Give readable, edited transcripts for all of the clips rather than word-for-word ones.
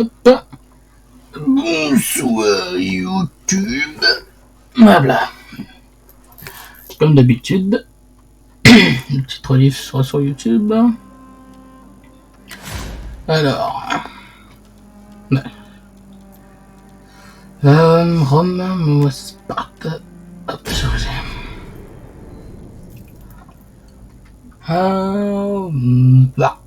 Hop. Bonsoir YouTube. Voilà. Comme d'habitude, une petite relief sur YouTube. Alors. Ouais. Rome, moi Sparte. Hop, chargé. Bah.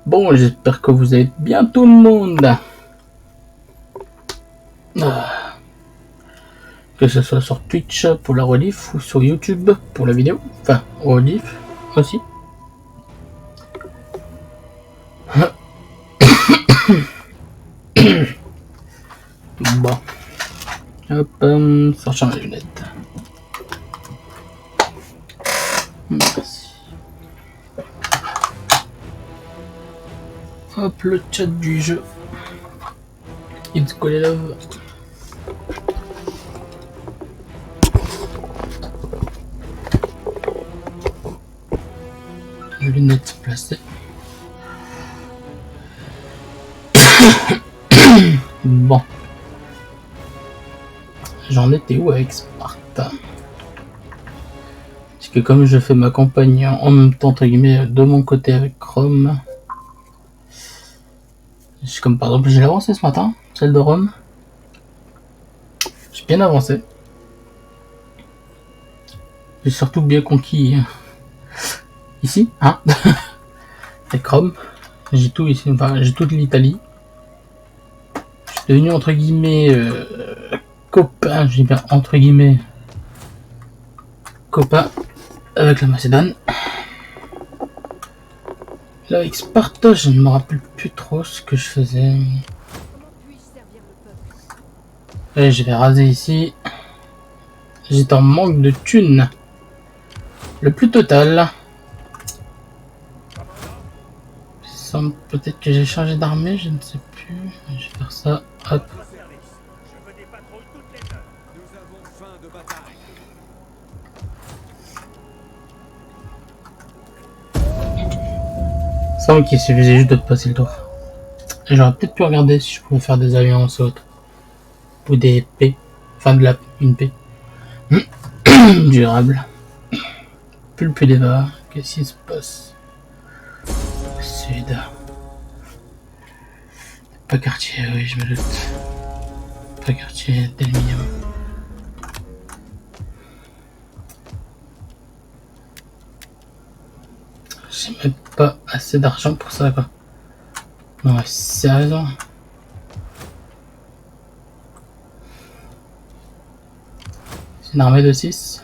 Bon, j'espère que vous allez bien tout le monde. Que ce soit sur Twitch pour la relief ou sur YouTube pour la vidéo. Enfin, relief aussi. Bon. Hop, ça change les lunettes. Merci. Hop, le chat du jeu. It's Call Love. Lunettes placées. Bon. J'en étais où avec Sparte? Parce que comme je fais ma campagne en même temps, entre guillemets, de mon côté avec Rome. Comme par exemple, j'ai avancé ce matin, celle de Rome. J'ai bien avancé. J'ai surtout bien conquis ici, hein, avec Rome. J'ai tout ici, enfin, j'ai toute l'Italie. Je suis devenu entre guillemets copain, j'ai bien entre guillemets copain avec la Macédoine. Là, avec Sparte, je ne me rappelle plus trop ce que je faisais. Et je vais raser ici. J'étais en manque de thunes. Le plus total. Peut-être que j'ai changé d'armée, je ne sais plus. Je vais faire ça. Hop. Il semble qu'il suffisait juste de passer le tour. J'aurais peut-être pu regarder si je pouvais faire des alliances autres. Ou des P. Enfin, une P. Durable. Pulpe d'Eva. Qu'est-ce qui se passe? Sud. Pas quartier, oui, je me doute. Pas quartier d'aluminium. J'ai même pas assez d'argent pour ça, quoi. Non, sérieusement. C'est une armée de 6.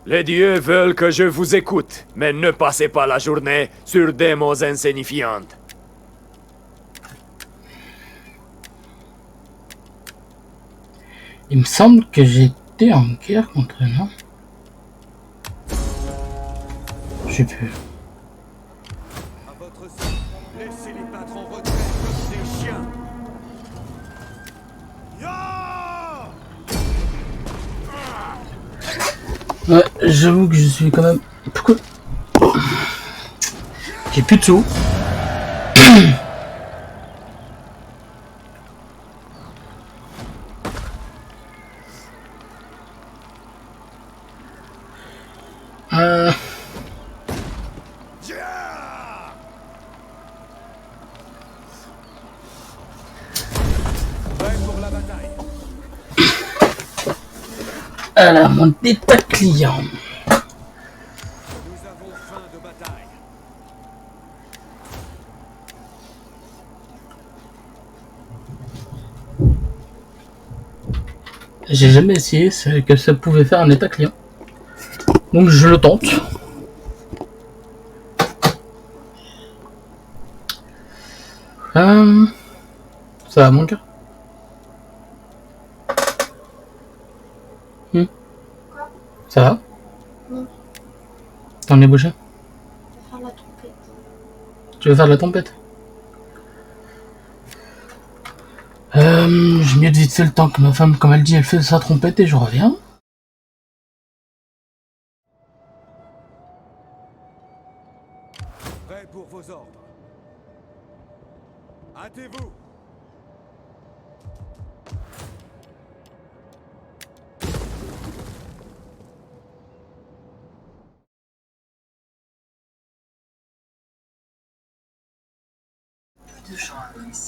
Les dieux veulent que je vous écoute, mais ne passez pas la journée sur des mots insignifiants. Il me semble que j'étais en guerre contre eux, non? Je sais plus. Laissez les patrons retrait comme des chiens. Ouais, j'avoue que je suis quand même... Pourquoi? J'ai plus de sous. Alors, mon état client. Nous avons faim de bataille. J'ai jamais essayé ce que ça pouvait faire un état client. Donc je le tente. Ça va mon gars? Ça va? Non. T'en es bouché? Je vais faire la trompette. Tu veux faire de la tempête? Je mets vite fait le temps que ma femme, comme elle dit, elle fait sa trompette et je reviens. Prêt pour vos ordres. Hâtez-vous.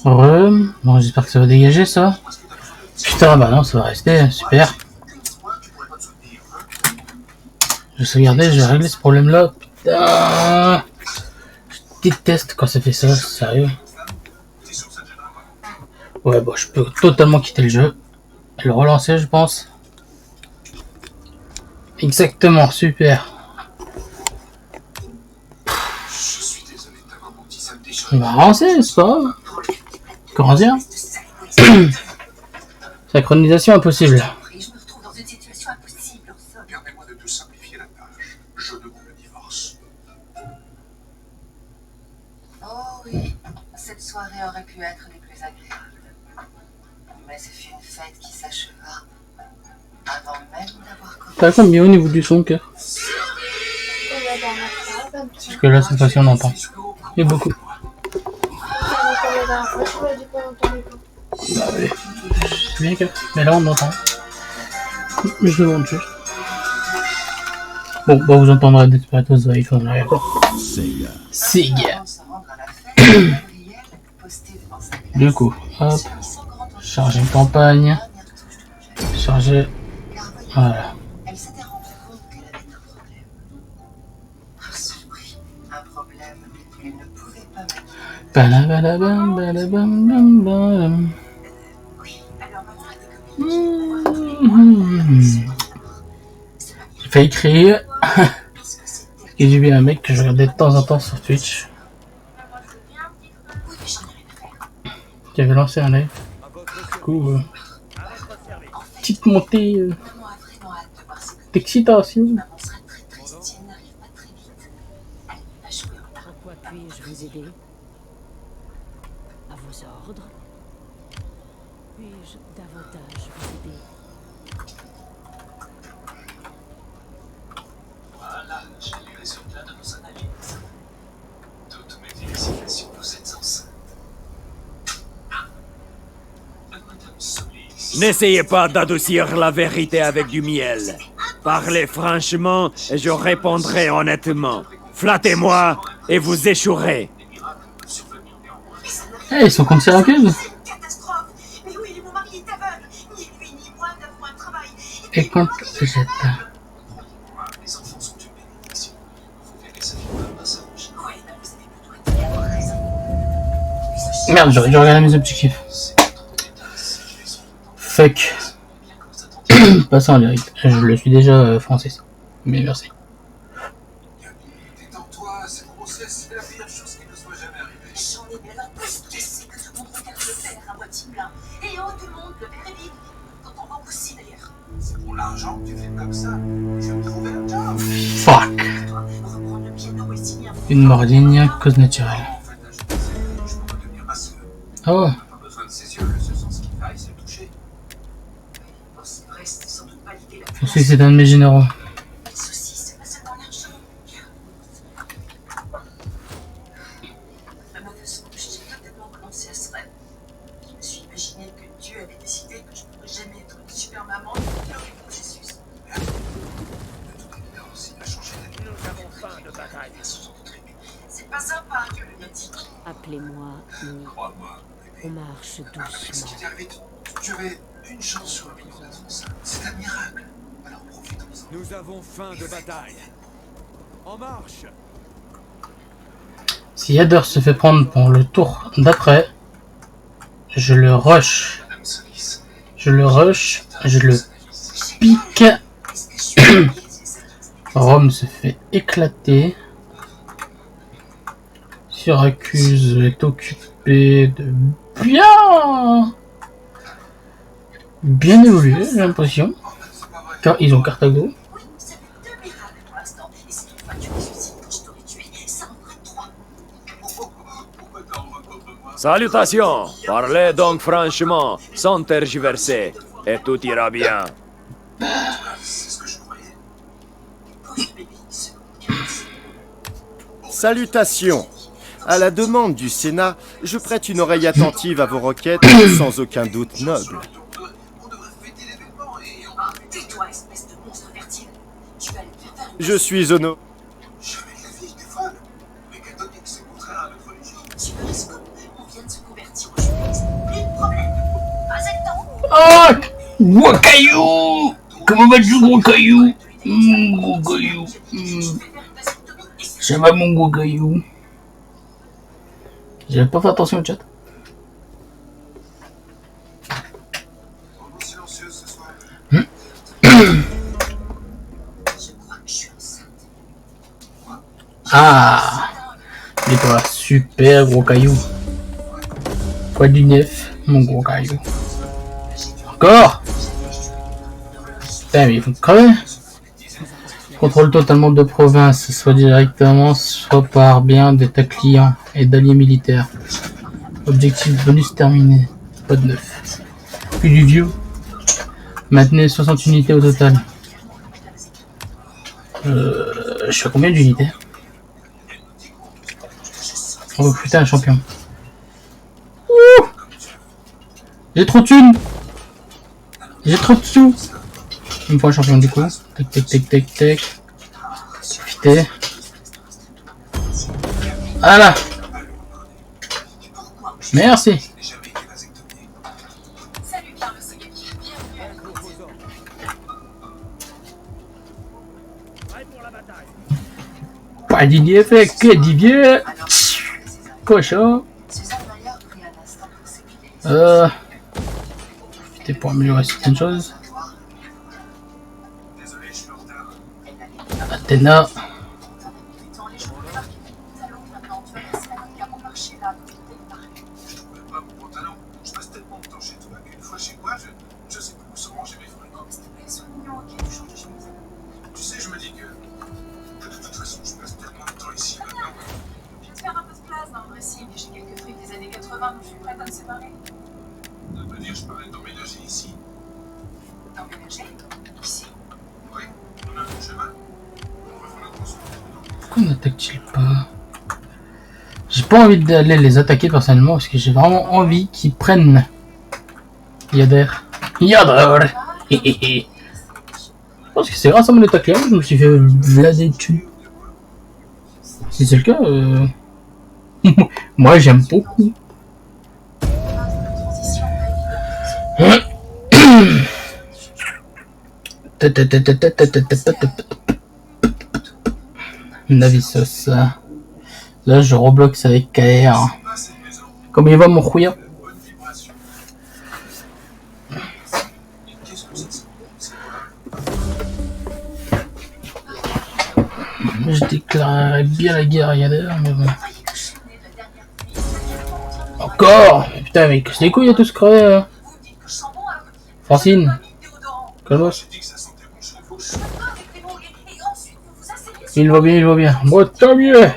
Bon, j'espère que ça va dégager ça. Putain, bah non, ça va rester, super. Je vais sauvegarder, je vais régler ce problème là. Putain, je déteste quand ça fait ça, sérieux. Ouais, bon, je peux totalement quitter le jeu. Et le relancer, je pense. Exactement, super. On va avancer, c'est pas grave. Comment dire? Synchronisation impossible. Je me retrouve dans une situation impossible en somme. Permets-moi de te simplifier la tâche. Je demande le divorce. Oh oui, cette soirée aurait pu être des plus agréables. Mais ce fut une fête qui s'acheva avant même d'avoir commencé. T'as combien au niveau du son, cœur? Comme la dernière fois, comme ça. Parce que là, cette fois-ci, on entend. Et beaucoup. Comme la dernière fois, tu m'as dit pas entendre quoi. Bah oui. C'est bien, cœur. Mais là, on entend. Je demande juste. Bon, bah vous entendrez Desperados iPhone là, d'accord. Sega. Avant de se rendre à la fête, Gabriel, posté devant sa glace, Du coup, hop. se mit sans grand enjeu Charger une campagne. dernière touche de projet. Charger. Car voyez, Voilà. elle s'était rendue compte qu'elle avait un problème. Un surpris, un problème qu'elle ne pouvait pas maquiller. Balabam, balabam, bam, bam. Oui, alors maman a des copines J'ai failli créer. Et j'ai vu un mec que je regardais de temps en temps sur Twitch qui avait lancé un live. Du coup, petite montée Maman a vraiment hâte de voir ses copines. d'excitation. Maman sera très triste si elle n'arrive pas très vite. Elle va jouer en part. En quoi puis-je vous aider? À vos ordres? Puis-je davantage vous aider? Voilà, j'ai les résultats de nos analyses. Toutes mes félicitations, vous êtes enceinte. Madame Solis. N'essayez pas d'adoucir la vérité avec du miel. Parlez franchement et je répondrai honnêtement. Flattez-moi et vous échouerez. Eh, ils sont contre Syracuse. C'est une catastrophe. Mais oui, mon mari est aveugle. Ni lui ni moi n'avons un travail. Et contre Jette. Les enfants sont une bénédiction. Vous verrez, ça ne va pas s'arranger. Oui, mais vous avez plutôt été avoir raison. Merde, j'aurais dû regarder mes objectifs. C'est pas trop d'état si je les sens. Fuck. Bien que vous attendiez. Passons en direct. Je le suis déjà français. Mais merci. Détends-toi, cette grossesse, c'est la pire chose qui nous soit jamais arrivée. J'en ai bien la peste. Je sais que tout le monde regarde le verre à moitié plein. Et oh, tout le monde, le verre est vide. Quand on manque aussi d'ailleurs. C'est pour l'argent que tu fais comme ça. Je vais me trouver un job. Fuck. Toi, reprendre le piano et signer un Une mort digne, cause naturelle. En fait, là, je pourrais devenir masseur. Oh. Pas besoin de ses yeux, le seul sens qu'il faille, c'est le toucher. Bon, c'est vrai, c'était sans doute pas l'idée la Je plus sais que c'est un de mes généraux. Le souci, c'est pas seulement l'argent. À ma façon, j'ai totalement renoncé à ce rêve. Je me suis imaginé que Dieu avait décidé que je ne pourrais jamais être une super maman dans le processus. De toute évidence, il a changé d'avis. Nous avons faim de bataille. C'est pas sympa, Dieu le dit. Appelez-moi Nid. Crois-moi, On bébé. marche Avec ce doucement. qui t'est arrivé, tu avais une chance sur un million d'être enceinte. C'est un miracle. Alors profitons-en. Nous avons faim de bataille. En marche. Si Yadder se fait prendre pour le tour d'après, je le rush. Madame Solis. Je le rush. Je le pique. Rome se fait éclater. Syracuse est occupé de bien évoluer, j'ai l'impression. Car ils ont Carthago. Oui, ça fait 2 miracles pour l'instant. Et si toutefois tu ressuscites quand je t'aurai tué, ça en fera 3. Pourquoi t'en vois contre moi? Salutations. Parlez donc franchement, sans tergiverser, et tout ira bien. C'est ce que je croyais. Pauvre bébé, seconde caresse. Salutations. À la demande du Sénat, je prête une oreille attentive à vos requêtes, sans aucun doute noble. Tais-toi, espèce de monstre fertile. Tu vas lui faire faire une... Je suis honoré. Tu veux ce qu'on vient de se convertir au judaïsme. Plus de problème. Pas de temps. Oh, gros caillou. Comment vas-tu, gros caillou? Gros caillou. Ça va, mon gros caillou? J'avais pas fait attention au chat. Je crois que je suis enceinte. Ah, et toi, super gros caillou. Quoi du neuf, mon gros caillou. Encore? Putain, mais il faut crever. Contrôle totalement de province, soit directement, soit par bien de ta client et d'alliés militaires. Objectif bonus terminé. Pas de neuf. Puis du vieux. Maintenez 60 unités au total. Je suis à combien d'unités? Oh putain, champion. Ouh, j'ai trop de thunes. J'ai trop de sous. Une fois champion du coup. Tac tac tac tac tac. Profitez. Voilà. Merci. Salut, Carlos Ogaki. Bienvenue à l'écoute. Pas d'idée fait que dit vieux. Cochon. Suzanne Maillard prit un instant pour s'épiler. C'était pour améliorer certaines choses. Désolé, je suis en retard. Athéna. Je trouvais pas mon pantalon. Je passe tellement de temps chez toi qu'une fois chez moi, je sais plus où sont rangés mes fringues. Sois mignon, ok, tu changes de chemise. Tu sais, je me dis que de toute façon, je passe tellement de temps ici maintenant. Je vais te faire un peu de place dans le récit, mais j'ai quelques trucs des années 80 dont je suis prête à me séparer. Ça veut dire que je pourrais t'emménager ici. T'emménager? Ici? Oui, on a un chemin. On va faire la grosse route. Pourquoi n'attaque-t-il pas? J'ai pas envie d'aller les attaquer personnellement parce que j'ai vraiment envie qu'ils prennent Yader. Yader. Je pense que c'est grâce à mon attaque là que je me suis fait blaser dessus. Si c'est le cas, moi j'aime beaucoup. Navisos. Là je rebloque avec KR. Comment il va mon chouïa? Bonne vibration. Qu'est-ce que c'est quoi? Je déclarerais bien la guerre à Yader, mais bon. Encore? Putain, mais que c'est les couilles à tous crever. Francine, calme-toi. Il va bien, il va bien. Moi, tant mieux.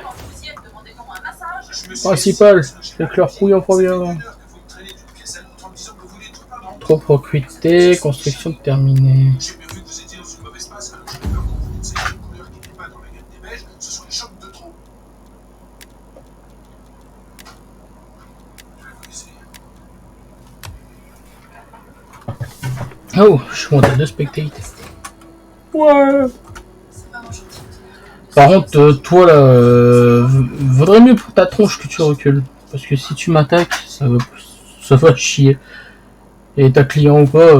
Principal, c'est que leur couille en premier. Trop propriété, construction terminée. J'ai bien vu que vous étiez dans une mauvaise passe, alors j'ai peur qu'on vous conseille une couleur qui n'est pas dans la gamme des beiges, ce sont les chocs de trop. Je vais vous laisser. Oh, je suis monté à 2 spectateurs. Ouais. Par contre, toi là, vaudrait mieux pour ta tronche que tu recules. Parce que si tu m'attaques, ça va chier. Et ta client ou pas,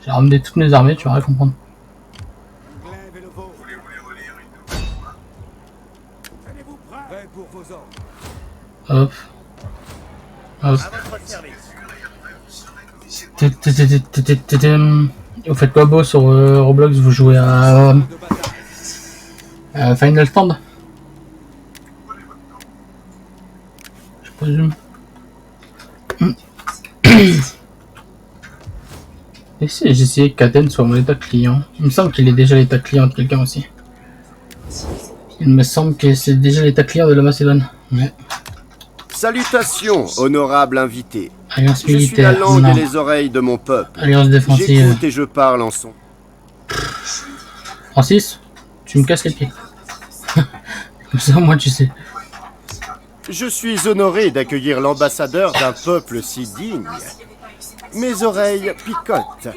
j'ai ramené toutes mes armées, tu vas rien comprendre. Glaive et le veau. Voulez-vous les relire une nouvelle fois? Tenez-vous prêts pour vos ordres. Hop. Hop. Vous faites quoi beau sur Roblox? Vous jouez à Final Stand? Je présume. Et si j'essayais que Katen soit mon état client? Il me semble qu'il est déjà l'état client de quelqu'un aussi. Il me semble que c'est déjà l'état client de la Macédoine. Ouais. Salutations, honorable invité. Alliance Je suis la militaire. langue Non. et les oreilles de mon peuple. Alliance défensive. J'écoute et je parle en son. Francis, tu me casses les pieds. Comme ça, moi, tu sais. Je suis honoré d'accueillir l'ambassadeur d'un peuple si digne. Mes oreilles picotent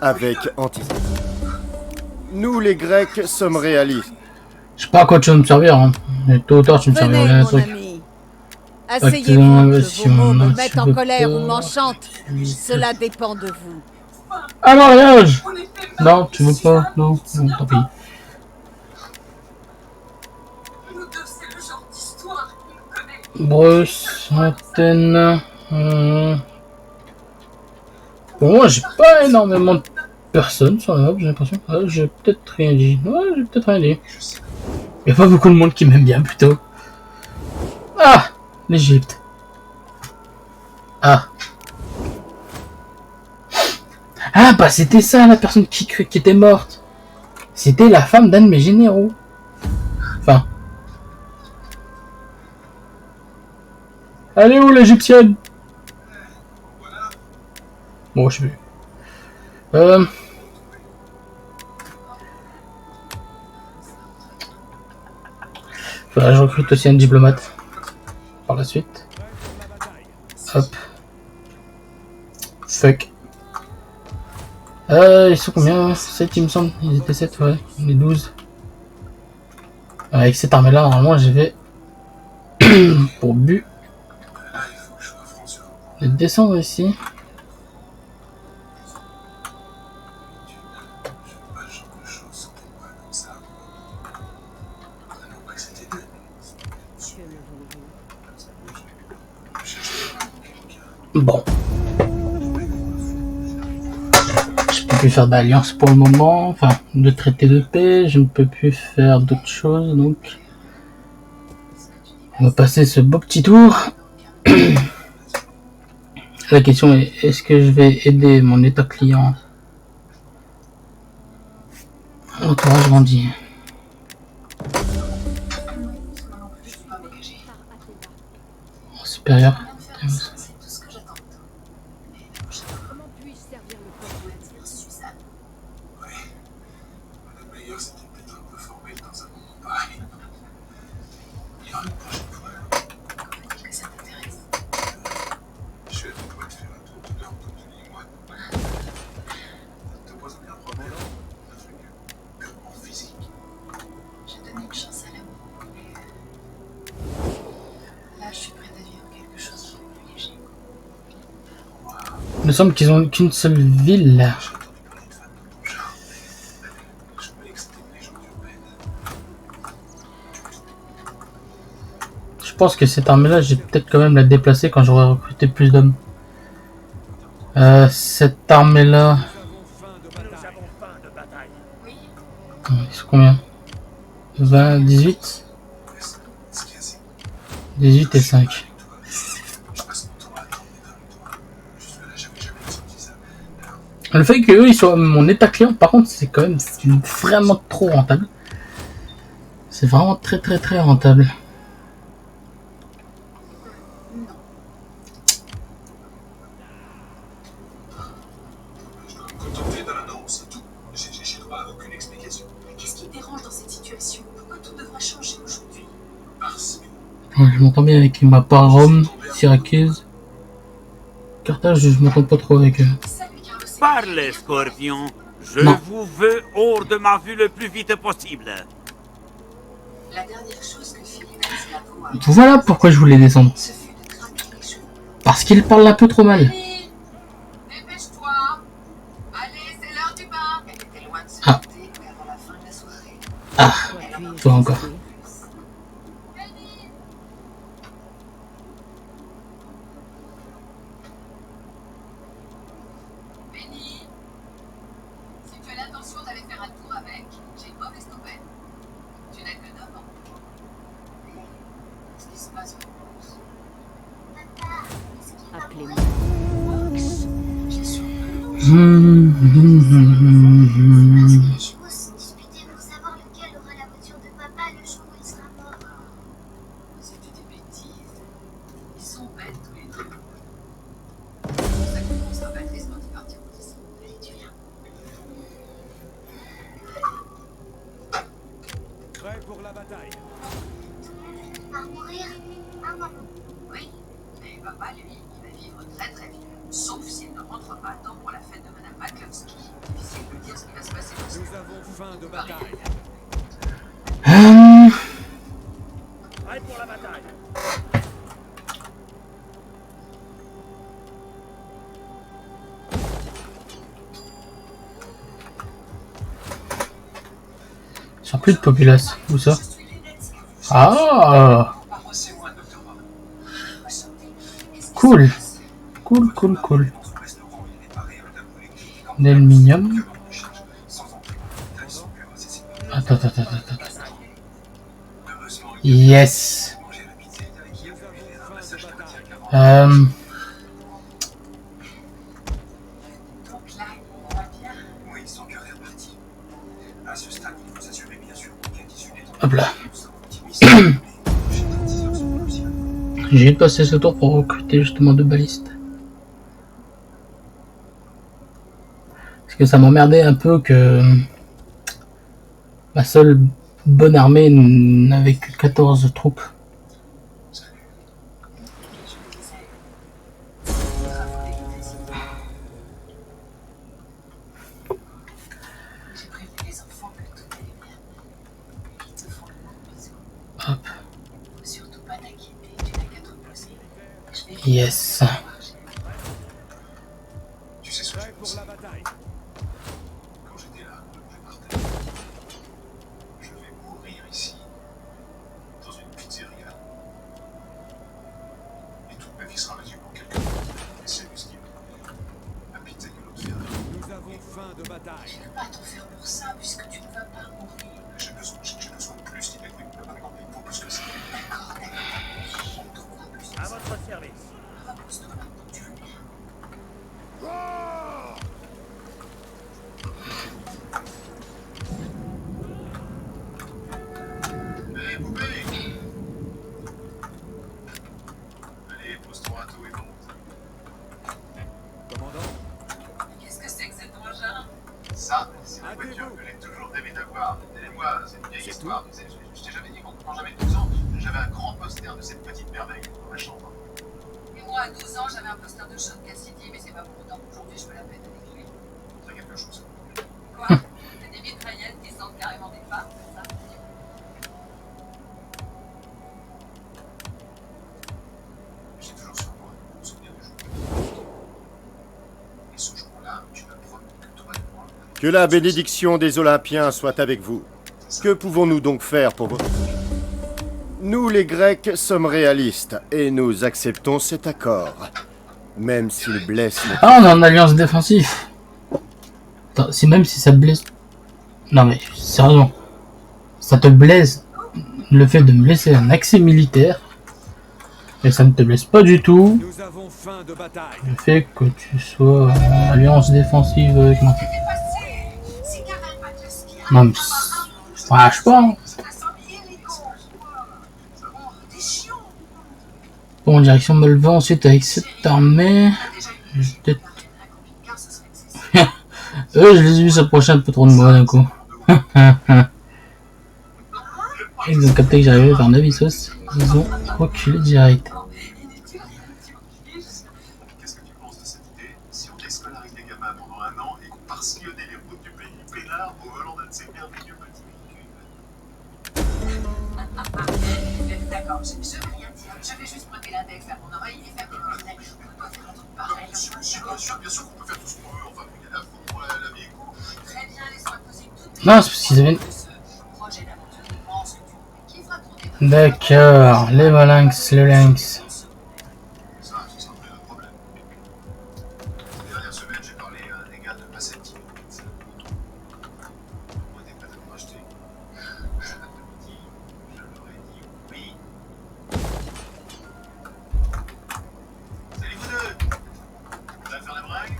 avec enthousiasme. Nous, les Grecs, sommes réalistes. Je sais pas à quoi tu vas me servir, hein. Mais tôt ou tard, tu me serviras Venez, bien un mon truc. ami. Asseyez-vous, que vos mots me mettent en veux colère ou pas, m'enchantent. Cela dépend de vous. Ah, mariage! Non, tu veux pas? Non, non, tant pis. Bruce, antenne. Bon, moi, j'ai pas énormément de personnes sur la map, j'ai l'impression. Ah, j'ai peut-être rien dit. Ouais, j'ai peut-être rien dit. Y a pas beaucoup de monde qui m'aime bien, plutôt. Ah! L'Égypte. Ah. Ah, bah, c'était ça, la personne qui était morte. C'était la femme d'un de mes généraux. Enfin. Elle est où, l'égyptienne? Bon, je sais plus. Faudra que je recrute aussi un diplomate. Par la suite. Hop. Fuck. Ils sont combien? 7 il me semble. Ils étaient 7, ouais. On est 12. Avec cette armée là, normalement j'avais pour but de descendre ici. Bon. Je peux plus faire d'alliance pour le moment, enfin de traité de paix, je ne peux plus faire d'autres choses, donc on va passer ce beau petit tour. La question est, est-ce que je vais aider mon état client? Entourage grandit. Supérieur. Il me semble qu'ils ont qu'une seule ville. Je pense que cette armée là, j'ai peut-être quand même la déplacer quand j'aurai recruté plus d'hommes. Cette armée là. Ils sont combien? 20, 18 18 et 5. Le fait qu'eux ils soient mon état client, par contre, c'est quand même vraiment trop rentable. C'est vraiment très très très rentable. Je dois me contenter d'un non, c'est tout. J'ai droit à aucune explication. Qu'est-ce qui dérange dans cette situation? Pourquoi tout devrait changer aujourd'hui? Parce que... Ouais, je m'entends bien avec ma part Rome, Syracuse. Carthage, je m'entends pas trop avec eux. Parlez, Scorpion. Je Non. vous veux hors de ma vue le plus vite possible. La dernière chose que Philippe a dit Voilà pourquoi je voulais descendre. ce fut de craquer les joues. Parce qu'il parle un peu trop mal. Dépêche-toi. Allez, c'est l'heure du bain. Elle était loin de se Ah. douter qu'avant la fin de la soirée, Ah, elle en toi encore. Benny, si tu as l'intention d'aller faire un tour avec, j'ai une mauvaise nouvelle. Tu n'as que 9 ans. Qu'est-ce qui se passe, Rose? Appelez-moi Ox. Bien sûr. Les chevaux se disputaient pour savoir lequel aura la voiture de papa le jour où il sera mort. C'était des bêtises. Ils sont bêtes tous les deux. C'est pour ça que conservatrice quand ils partiront d'ici. Allez, tu viens. Prêt pour la bataille. par mourir, hein, maman? Oui, mais papa, lui, il va vivre très très vieux. Sauf s'il ne rentre pas à temps pour la fête de Madame Maklowski. Difficile de dire ce qui va se passer dans ce Nous avons faim de bataille. Prêt pour la bataille. Sur plus de population. Où ça? Ah, cool. Cool, cool, cool. D'aluminium. Attends. Yes. Hop là. J'ai de passer ce tour pour recruter justement 2 balistes. Parce que ça m'emmerdait un peu que ma seule bonne armée n'avait que 14 troupes. Hop. Yes. Tu sais ce que je Pour la bataille. quand j'étais là, je partais. Je vais mourir ici, dans une pizzeria. Et toute ma vie sera résumée en quelques mots. C'est ce qui la pizza que l'autre fait. Nous avons faim de bataille. Tu ne peux pas t'en faire pour ça, puisque tu ne vas pas mourir. J'ai besoin de plus, il faut plus que ça. D'accord. À votre service. Repose-toi maintenant, tu veux bien. Hé, poupée! Allez, pose-toi à tout et monte. Commandant, Qu'est-ce que c'est que cet engin? Ça, c'est la voiture que j'ai toujours rêvé d'avoir. Et moi, c'est une vieille C'est histoire. Tu sais, je t'ai jamais dit quand j'avais 12 ans, j'avais un grand poster de cette petite merveille dans ma chambre. Et moi, à 12 ans, j'avais un poster de John Cassidy, mais c'est pas pour autant qu'aujourd'hui je me la peine avec lui. C'est quelque chose. Quoi? T'as des mitraillettes qui sentent carrément des femmes, c'est ça? J'ai toujours sur moi le souvenir du jour. Et ce jour-là, tu m'as promis que toi et moi. Que la bénédiction des Olympiens soit avec vous. Que pouvons-nous donc faire pour vous? Nous, les Grecs, sommes réalistes et nous acceptons cet accord. Même s'il blesse... Ah, on est en alliance défensive. Attends, c'est même si ça te blesse... Non mais, sérieusement. Ça te blesse le fait de me laisser un accès militaire. Et ça ne te blesse pas du tout nous avons faim de bataille. le fait que tu sois en alliance défensive avec moi. Non mais... Je fâche pas, hein. Bon, direction Molvan, ensuite avec cette armée. Je vais peut-être... je les ai vus s'approcher un peu trop de moi d'un coup. Ils ont capté que j'arrivais vers Navisos. Ils ont reculé direct. Qu'est-ce que tu penses de cette idée si on déscolarise les gamins pendant un an et qu'on part sillonner les routes du pays peinard au volant d'un de ces merveilleux petits véhicules? D'accord, je vais rien dire. Je vais juste prêter l'index à mon oreille et faire des coordonnées. On peut pas faire un truc pareil. Bien sûr qu'on peut faire tout ce qu'on veut. Enfin, il y a la fond, la vie est cool. Très bien, laisse-moi poser toutes Non, c'est parce qu'ils avaient... ce projet d'aventure immense que tu qui fera tourner. D'accord, les Valinx, le Lynx. Ça sera plus de problème. La dernière semaine, j'ai parlé à des gars de Passetti. On était prêts à nous racheter. Je leur ai dit oui. Salut vous deux! Vous allez faire la brague?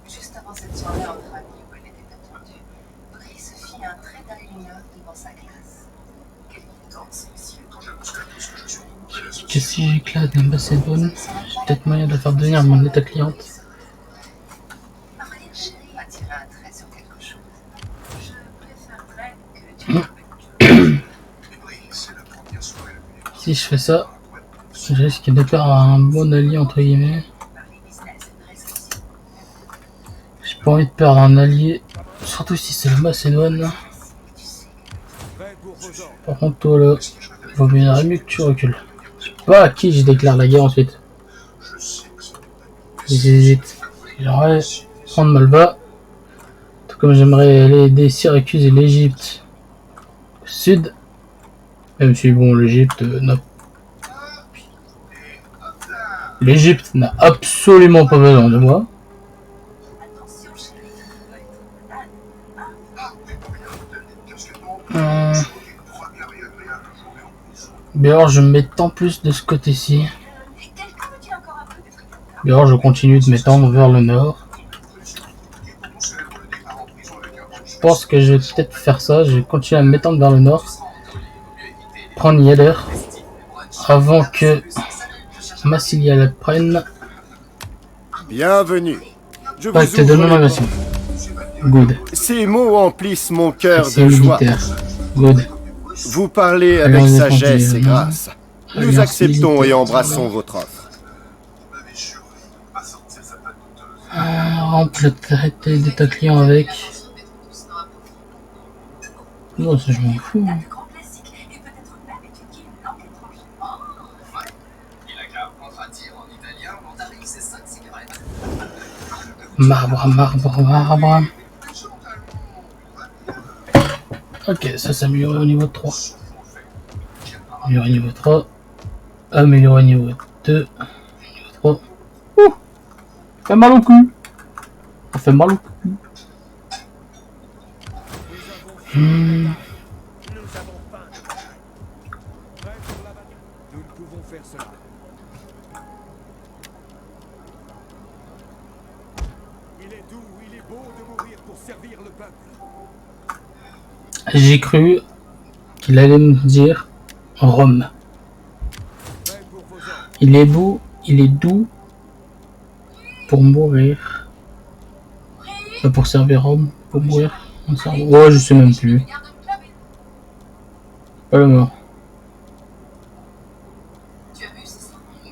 Juste avant cette soirée entre amis où elle était attendue, Brice fit un trait d'aluminium devant sa classe. Quelle évidence, monsieur. Quand j'annonce que tout ce que je suis, Que si j'éclate d'un Macédoine, j'ai peut-être moyen de la faire devenir mon état cliente. Marilyn chérie a tiré un trait sur quelque si je fais ça, je risque de perdre un bon allié entre guillemets. J'ai pas envie de perdre un allié, surtout si c'est le Macédoine. Par contre toi là, il vaut mieux que tu recules. Je sais pas à qui je déclare la guerre ensuite. J'hésite. J'aimerais prendre Malva. Tout comme j'aimerais aller aider Syracuse et l'Égypte sud. Même si bon l'Égypte n'a absolument pas besoin de moi. Mais alors je m'étends plus de ce côté-ci. Et alors je continue de m'étendre vers le nord. Je pense que je vais peut-être faire ça. Je vais continuer à m'étendre vers le nord. Prendre Yader. Avant que Massilia la prenne. Bienvenue. Je Pas que te donne ma version. Good. Ces mots emplissent mon cœur C'est de joie. militaire. Good. Vous parlez avec Alliance sagesse et défensive. grâce. Nous Alliance acceptons et militaire. embrassons votre offre. Remplis le traité de ta client avec. Non, ça je m'en fous. Marbre. Ok, ça s'améliore au niveau 3. Améliorer au niveau 3. Améliorer au niveau 2. Niveau 3. Ouh! Ça fait mal au cul. Ça fait mal au cul. Nous avons faim. Prêt pour la bataille. Nous ne pouvons faire cela. Il est doux, il est beau de mourir pour servir le peuple. J'ai cru qu'il allait me dire Rome. Prêt pour vos ordres. Il est beau, il est doux pour mourir. Pour servir Rome, pour mourir. Ouais, je sais même plus. Pas la mort.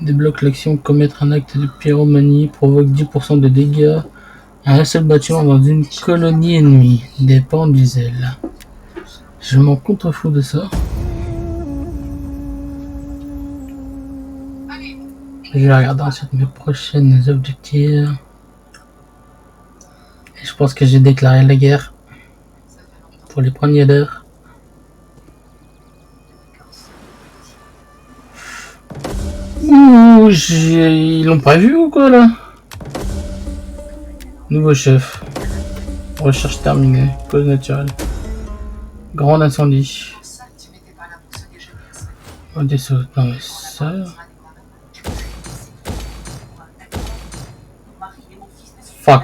Débloque l'action commettre un acte de pyromanie, provoque 10% de dégâts à un seul bâtiment dans une colonie ennemie. Dépend du zèle. Je m'en contrefous de ça. Je vais regarder ensuite mes prochaines objectifs. Et je pense que j'ai déclaré la guerre pour les premiers d'heure. Ouh, ils l'ont pas vu ou quoi là? Nouveau chef. Recherche terminée. Cause naturelle. Grand incendie. Oh, des sauts. Non mais ça... Fuck.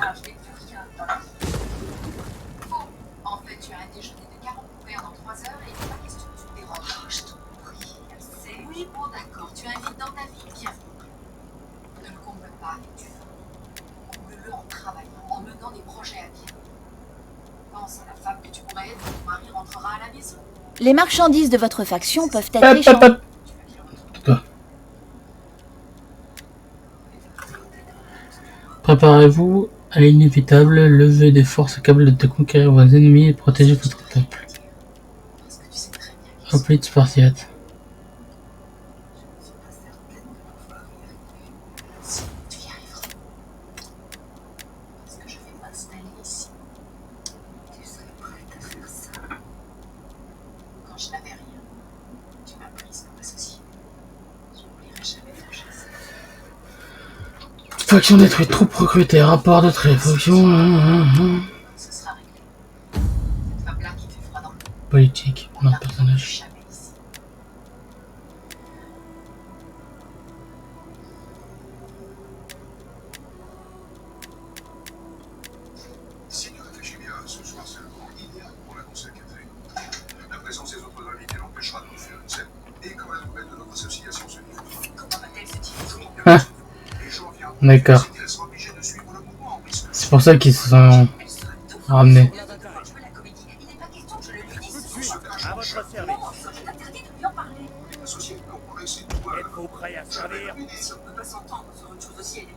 En fait, tu as un déjeuner de 40 couverts dans 3 heures et il n'est pas question que tu te déranges. Je t'en prie, elle sait. Oui, bon, d'accord, tu invites dans ta vie, bienvenue. Ne le comble pas avec du feu. Comble-le en travaillant, en menant des projets à bien. Pense à la femme que tu pourrais être quand ton mari rentrera à la maison. Les marchandises de votre faction peuvent être échangées. Préparez-vous à l'inévitable, levez des forces capables de conquérir vos ennemis et protéger votre peuple. Hoplite spartiate. Tu y arriveras. Parce que je vais m'installer ici. Tu serais prête à faire ça. Quand je n'avais rien, tu m'as prise comme associée. Je n'oublierai jamais ta chasse. Faction détruite, troupes recrutées, rapport de trait, faction... Ce sera réglé. Cette femme-là qui fait froid dans le dos. Politique, non, personnage. Jamais ici. Si tu réfléchis bien, ce soir seulement, il y a pour l'annoncer à Catherine. La présence des autres invités l'empêchera de nous faire une scène. Et quand la nouvelle de notre association se diffuse, Comment va-t-elle se diffuser? les gens viendront. D'accord. Elle sera obligée de suivre le mouvement, puisque C'est pour ça qu'ils se sont ramenés. La bataille. Jouer la comédie. Il n'est pas question que je le lui dise. À votre service. Je t'interdis de lui en parler. l'associé, on pourrait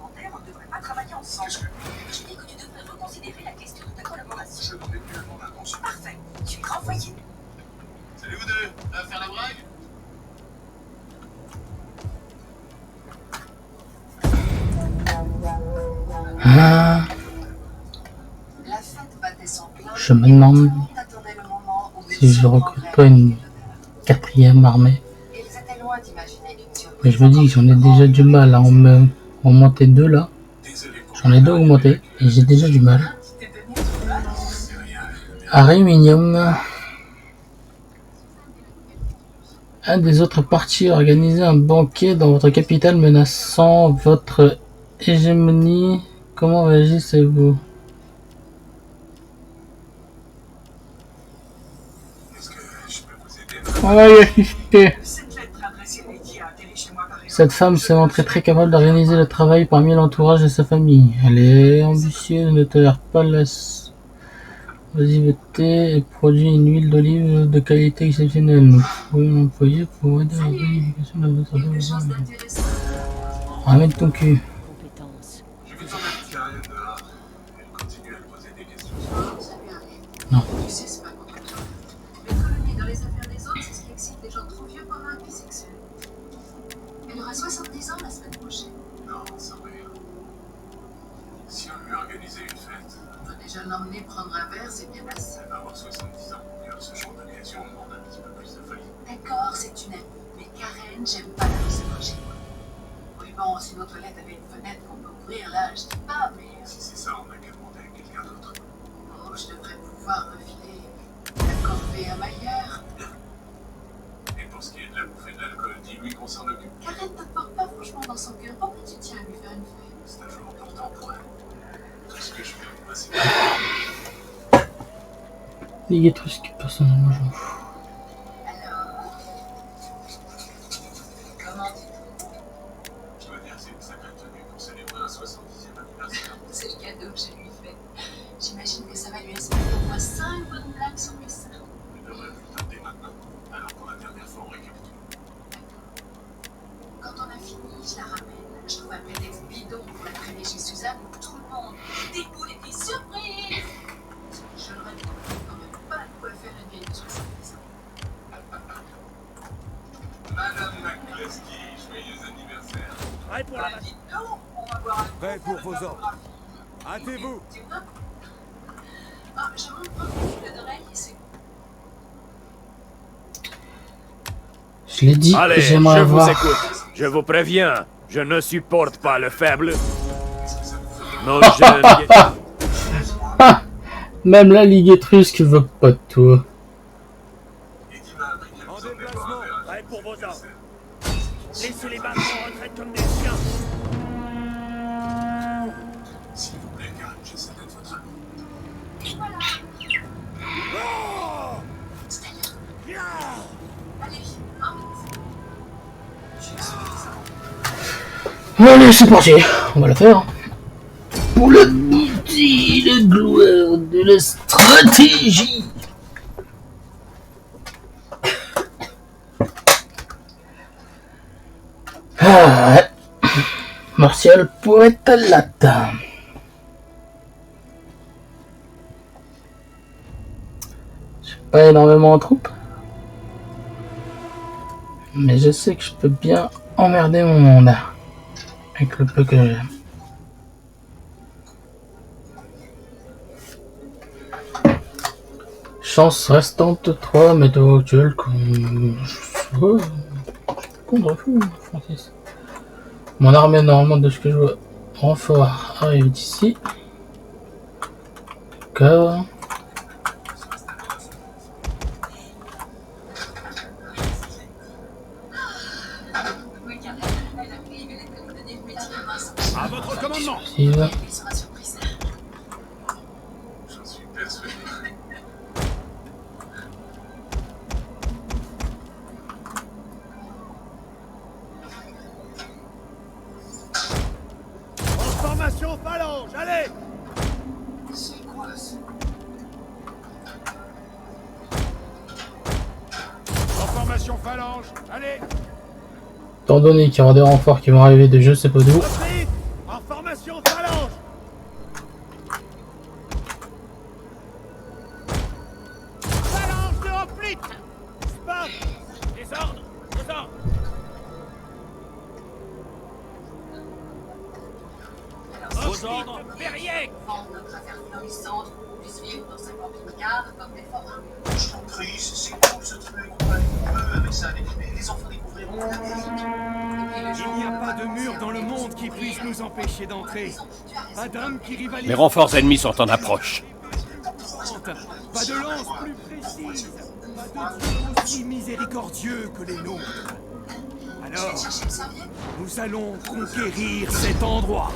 parlementaire, on ne devrait pas travailler ensemble. Je dis que tu devrais reconsidérer la question de ta collaboration. Je n'en ai plus le mandat conscient. Parfait, tu es renvoyé. Salut vous deux, on va faire la brague? Ah, La fête battait son plein. je me demande T'attendais le moment où si je recrute pas une 4e armée. ils étaient loin d'imaginer une surprise. Mais je me dis que j'en ai déjà du mal à en monter 2 là. J'en ai 2 augmentés et j'ai déjà du mal. Aréminium. Un des autres partis a organisé un banquet dans votre capitale menaçant votre hégémonie. Comment réagissez-vous? Est-ce que je peux vous aider? On va y assister. Cette lettre adressée à Lady a atterri chez moi par erreur. Cette femme s'est montrée très capable d'organiser le travail parmi l'entourage de sa famille. Elle est ambitieuse, ne tolère pas la oisiveté et produit une huile d'olive de qualité exceptionnelle. Nous pouvons l'employer pour aider à la planification de votre Quelque chose travail. d'intéressant. Ramène ton cul. Compétence. J'ai vu son amie Karen dehors. Elle continue à me poser des questions. Ça lui arrive. Non. Tu sais, c'est pas contre toi. Mais colonier dans les affaires des autres, c'est ce qui excite les gens trop vieux pour un vie sexuelle. Elle aura 70 ans la semaine prochaine. Non, ça va rien. Si on lui organisait une fête, On va déjà l'emmener prendre un verre, c'est bien assez. elle va avoir 70 ans. Et ce genre d'occasion demande un petit peu plus de folie. D'accord, c'est une amie. Mais Karen, j'aime pas la recevoir chez moi. Oui, bon, si nos toilettes avaient une fenêtre qu'on peut ouvrir, là, je dis pas, mais... Si c'est ça, on a qu'à demander à quelqu'un d'autre. Oh, je devrais pouvoir refiler la corvée à Maillard. Et pour ce qui est de la bouffe et de l'alcool, dis-lui qu'on s'en occupe. Karen te porte pas franchement dans son cœur. Pourquoi tu tiens à lui faire une fête? C'est un jour important pour elle. Tout ce que je fais, moi, c'est... Les étrusques, personnellement, j'en fous. Alors... Comment dis-tu? Je dois dire que c'est une sacrée tenue pour célébrer un 70e anniversaire. C'est le cadeau que je lui fais. J'imagine que ça va lui inspirer au moins 5 bonnes blagues sur les seins. Il devrait plus tarder maintenant, alors pour la dernière fois, on récapitule. Quand on a fini, je la ramène. Je trouve un prétexte bidon pour la traîner chez Suzanne pour tout le monde. Déboule et puis surprise! Je le répète, quand même pas de quoi faire une vieille de 70 ans. Madame McCluskey, joyeux anniversaire. Prêt pour la Bah, bataille. dites donc, on va boire un coup. Prêt pour vos ordres. Hâtez-vous. Tu vois? Ah, je monte prendre une boucle d'oreille et c'est... Je l'ai dit, Allez, j'aimerais je vous avoir... écoute. Je vous préviens, je ne supporte pas le faible. Nos jeunes... Ah, même la Ligue étrusque veut pas de toi. Et qui m'a appris qu'elle En vous emmenait boire déplacement. un verre à Prêt pour vos ordres. l'anniversaire. Laissez les battre en retraite comme des chiens. S'il vous plaît, Karen, j'essaie d'être votre ami. Allez, en vite. Allez, c'est parti. On va la faire. Pour la beauté, la gloire de la stratégie. Ah, ouais. Martial poète latin. J'ai pas énormément en troupes. Mais je sais que je peux bien emmerder mon monde. Avec le peu que j'ai. Chance restante 3, météo actuelle comme... Ouais, contre fou, Francis. Mon armée normalement de ce que je vois. Renfort arrive d'ici. Cover. Oui, Karen, elle a pris, mais elle a donné le métier à Vincent. À votre commandement. Vive. Elle sera surprise. J'en suis persuadé. Transformation phalange, allez. C'est quoi ça? Transformation phalange, allez. Étant donné qu'il y aura des renforts qui vont arriver de je sais pas d'où, Repris. En formation. Formation phalange. Phalange de hoplite. Spam. Désordre. Aux ordres. Aux ordres. Verrier. Vendre notre affaire florissante pour qu'on puisse vivre dans 50 camping-cars comme des forains. Je t'en prie, c'est cool ce truc. On va aller au bleu avec ça. Les enfants découvriront l'Amérique. Il n'y a pas de mur dans le monde qui puisse nous empêcher d'entrer. Madame qui rivalise. Les renforts ennemis sont en approche. Pas de lance plus précise. Pas de Dieu aussi miséricordieux que les nôtres. Alors, nous allons conquérir cet endroit.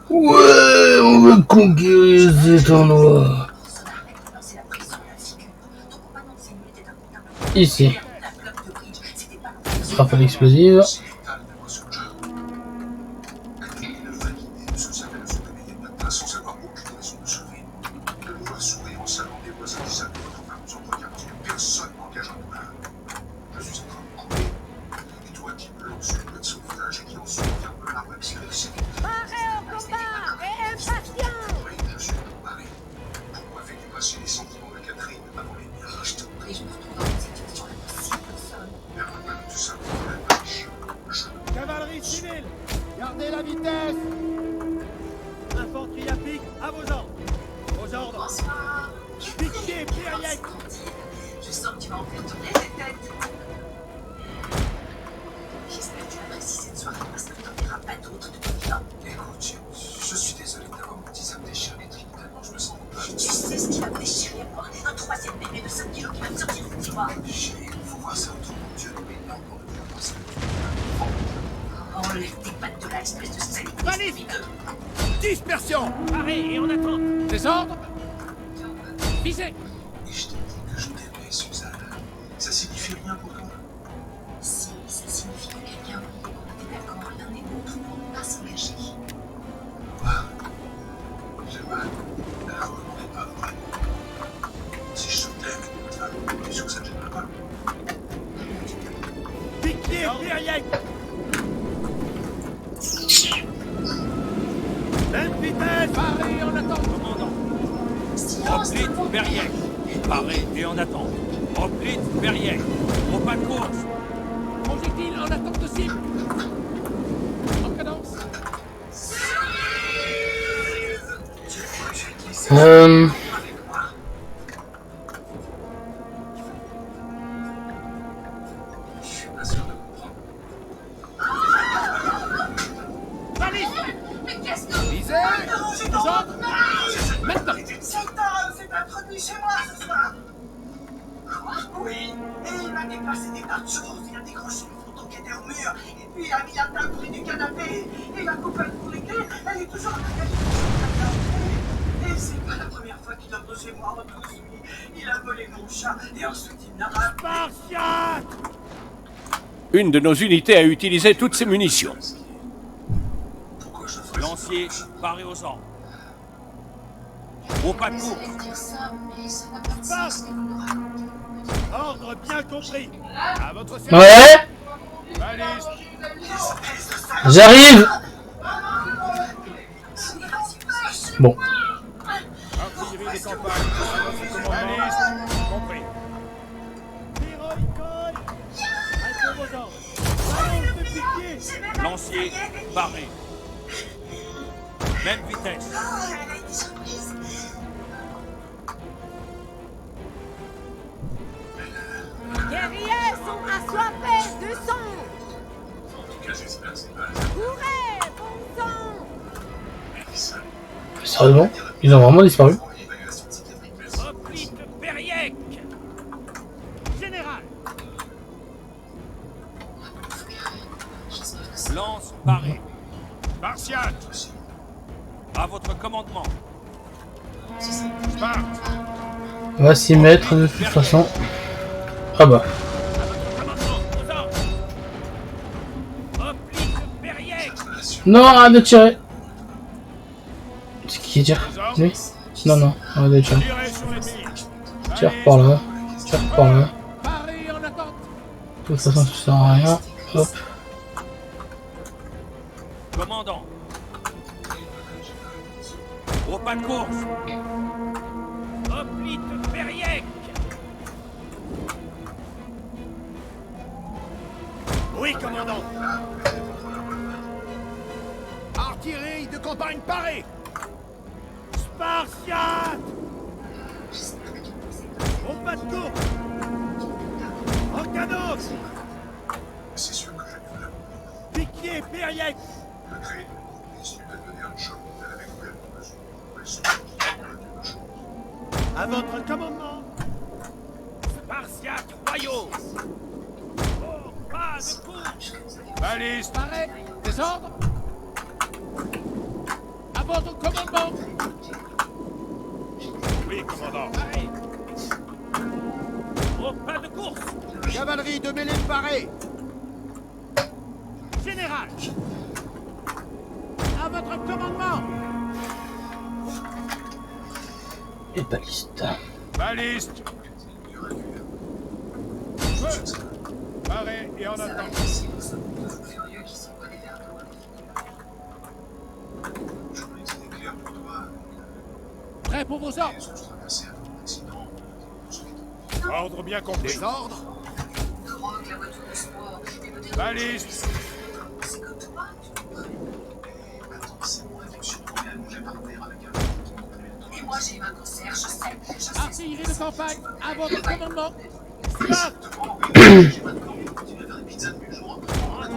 Ouais, on va conquérir cet endroit. Ici. Frappe explosive. Sans savoir aucune raison de se lever. Le voir sourire en saluant des voisins qui savent que notre femme nous envoie car personne n'engage un douleur. Je suis en train de couler. Et toi qui me lances une boîte de sauvetage et qui en souvient de la web série. Paré au combat et impatient. Oui, je suis préparé. Pourquoi fais-tu passer les sentiments de Catherine avant les miens? Je t'en prie, je me retrouve dans une situation impossible, seul. Permets-moi de te savoir la marche. Cavalerie civile. Gardez la vitesse. Infanterie à pic, à vos ordres. Aux ordres. Bonsoir. Piquez, Périac. Je sens que tu vas en faire tourner les têtes. J'espère que tu apprécies cette soirée parce que tu n'en verras pas d'autres de ton vivant. Écoute, je suis désolé d'avoir menti, ça me déchire les tripes tellement je me sens coupable. Tu sais ce qui va me déchirer, moi? Un troisième bébé de 5 kilos qui va me sortir du tiroir. Chérie, il faut voir ça autrement. Dieu nous met là, on ne peut pas se Enlève tes pattes de là, espèce de saleté videux. Dispersion. Paré et on attend. Désordre. Visez. Et je t'ai dit que je t'aimais, Suzanne. Ça signifie rien pour toi? Si, ça signifie que quelqu'un voulait qu'on était d'accord l'un et l'autre pour ne pas s'engager. Ah, j'ai mal. Alors, on n'est pas vrai. Si je t'aime, tu es sûr que ça ne gênera pas? Piquez, Périac. Même vitesse. Paré en attente, commandant. Hoplite, Berriec. Paré et en attente. Hoplite, Berriec. Au pas de course. Projectile en attente de cible. En cadence. Je suis pas sûr de comprendre. Mais qu'est-ce que... Visez. Désordre. Maintenant. Cet homme s'est introduit chez moi ce soir. Quoi? Oui, et il m'a déplacé des tas de choses. Il a décroché une photo qui était au mur, et puis il a mis la table près du canapé. Et la coupelle pour les clés, elle est toujours à la canapé. Et c'est pas la première fois qu'il entre chez moi en 12 nuits. Il a volé mon chat, et ensuite il l'a ramené. Spartiate. Une de nos unités a utilisé toutes ses munitions. Pourquoi je ferais Lancier, paré aux ordres. Au pas de course. Désolé de dire ça, mais ça n'a pas de sens ce que vous nous racontez. Ordre bien compris. À votre service. Ouais, Balise. j'arrive. Bon. Artillerie des campagnes. À votre commandement. Balise. Compris. Héroïcole. À vos ordres. Balance de piquier. Lancier, paré. Même vitesse. Elle a été surprise. Guerriers sont assoiffés de sang. En tout cas, j'espère que c'est pas Courez, bon sang. Sérieusement, ils ont vraiment disparu. Hoplite, Berriec. Général. Lance, paré. Spartiate. À votre commandement. Sparte. On va s'y mettre de toute façon. Ah bah. Commandement, aux ordres. Hoplite, Berriec. Non, arrête de tirer. C'est qui tire? Lui? Non, non, arrête de tirer. Tirez sur l'ennemi. Tire par là. Tire par là. Paré en attente. De toute façon, ça sert à rien. Hop. Commandant. Au pas de course. Hoplite Periek. Oui, commandant. Artillerie de campagne parée. Spartiate. Au pas de course. Organos. Piquier Periek. À votre commandement. Spartiate royaux. Au pas de course. Balise, pareil. Désordre. À votre commandement. Oui, commandant. Paré. Au pas de course. Cavalerie de mêlée parée. Général. À votre commandement. Et baliste. Baliste. Feu. Paré et en attente. Prêt pour vos ordres. Ordre bien compris. Des ordres. Baliste. Et moi j'ai eu un cancer, je sais. Artillerie de campagne. À votre commandement.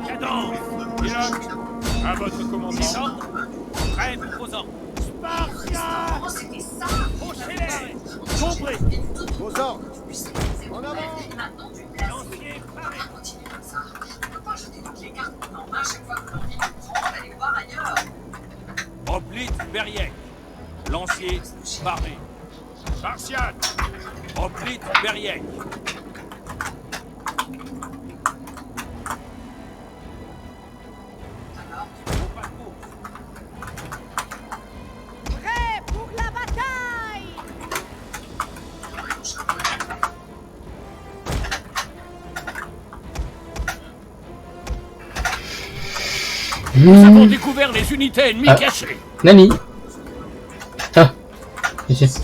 Cadence. Pilote. À votre commandement. Prêt pour vos ordres. Spartiate. C'était ça. Fauchez-les. Compris. Vos ordres. En avant. Maintenant tu me laisses. Lancier paré. Continue comme ça. Je peux pas jeter toutes les cartes en main chaque fois que l'envie me prend d'aller voir ailleurs. Hoplite Periek. Lancier paré. Spartiate. Hoplite Periek. Prêt pour la bataille. Nous avons découvert les unités ennemies cachées. Nani. Ah. Ici.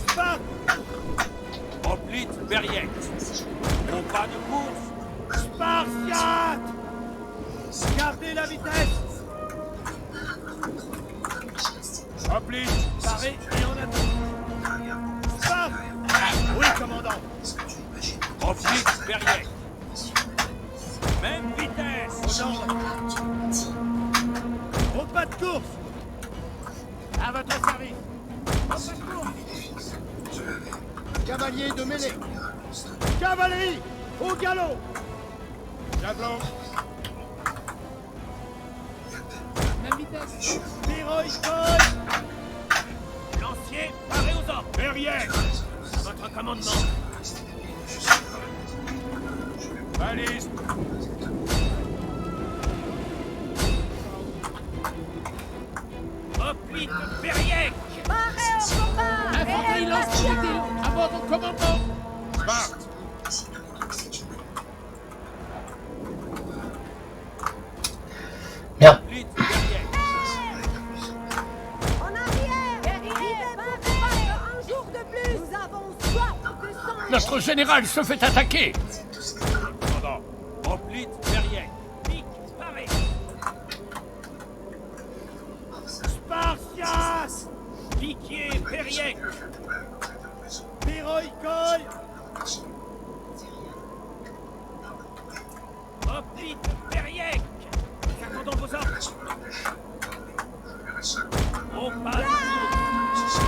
Hoplite Periek. Au pas de course. Spartiate. Gardez la vitesse. Hoplite. Paré et en attente. Spart. Oui, commandant. Hoplite Periek. Même vitesse. Aux ordres. Au pas de course. À votre service. Au pas de course. Cavalier de mêlée. Cavalerie. Au galop. Javelot. Même vitesse. Pyroïcoï. Lancier paré aux ordres. Periek. À votre commandement. Baliste. Hoplite Periek. Paré au combat. Infanterie lance-projectile. À votre commandement. Sparte. Merde. Hoplite Periek. En arrière. Guerrier, un jour de plus. Nous avons soif de sang. Notre général se fait attaquer. Commandant. Hoplite Periek. Pique paré. Spartiate. Piquier Periek. Pyroïcoï. Hoplite Periek. Attendons vos ordres. Au pas de course.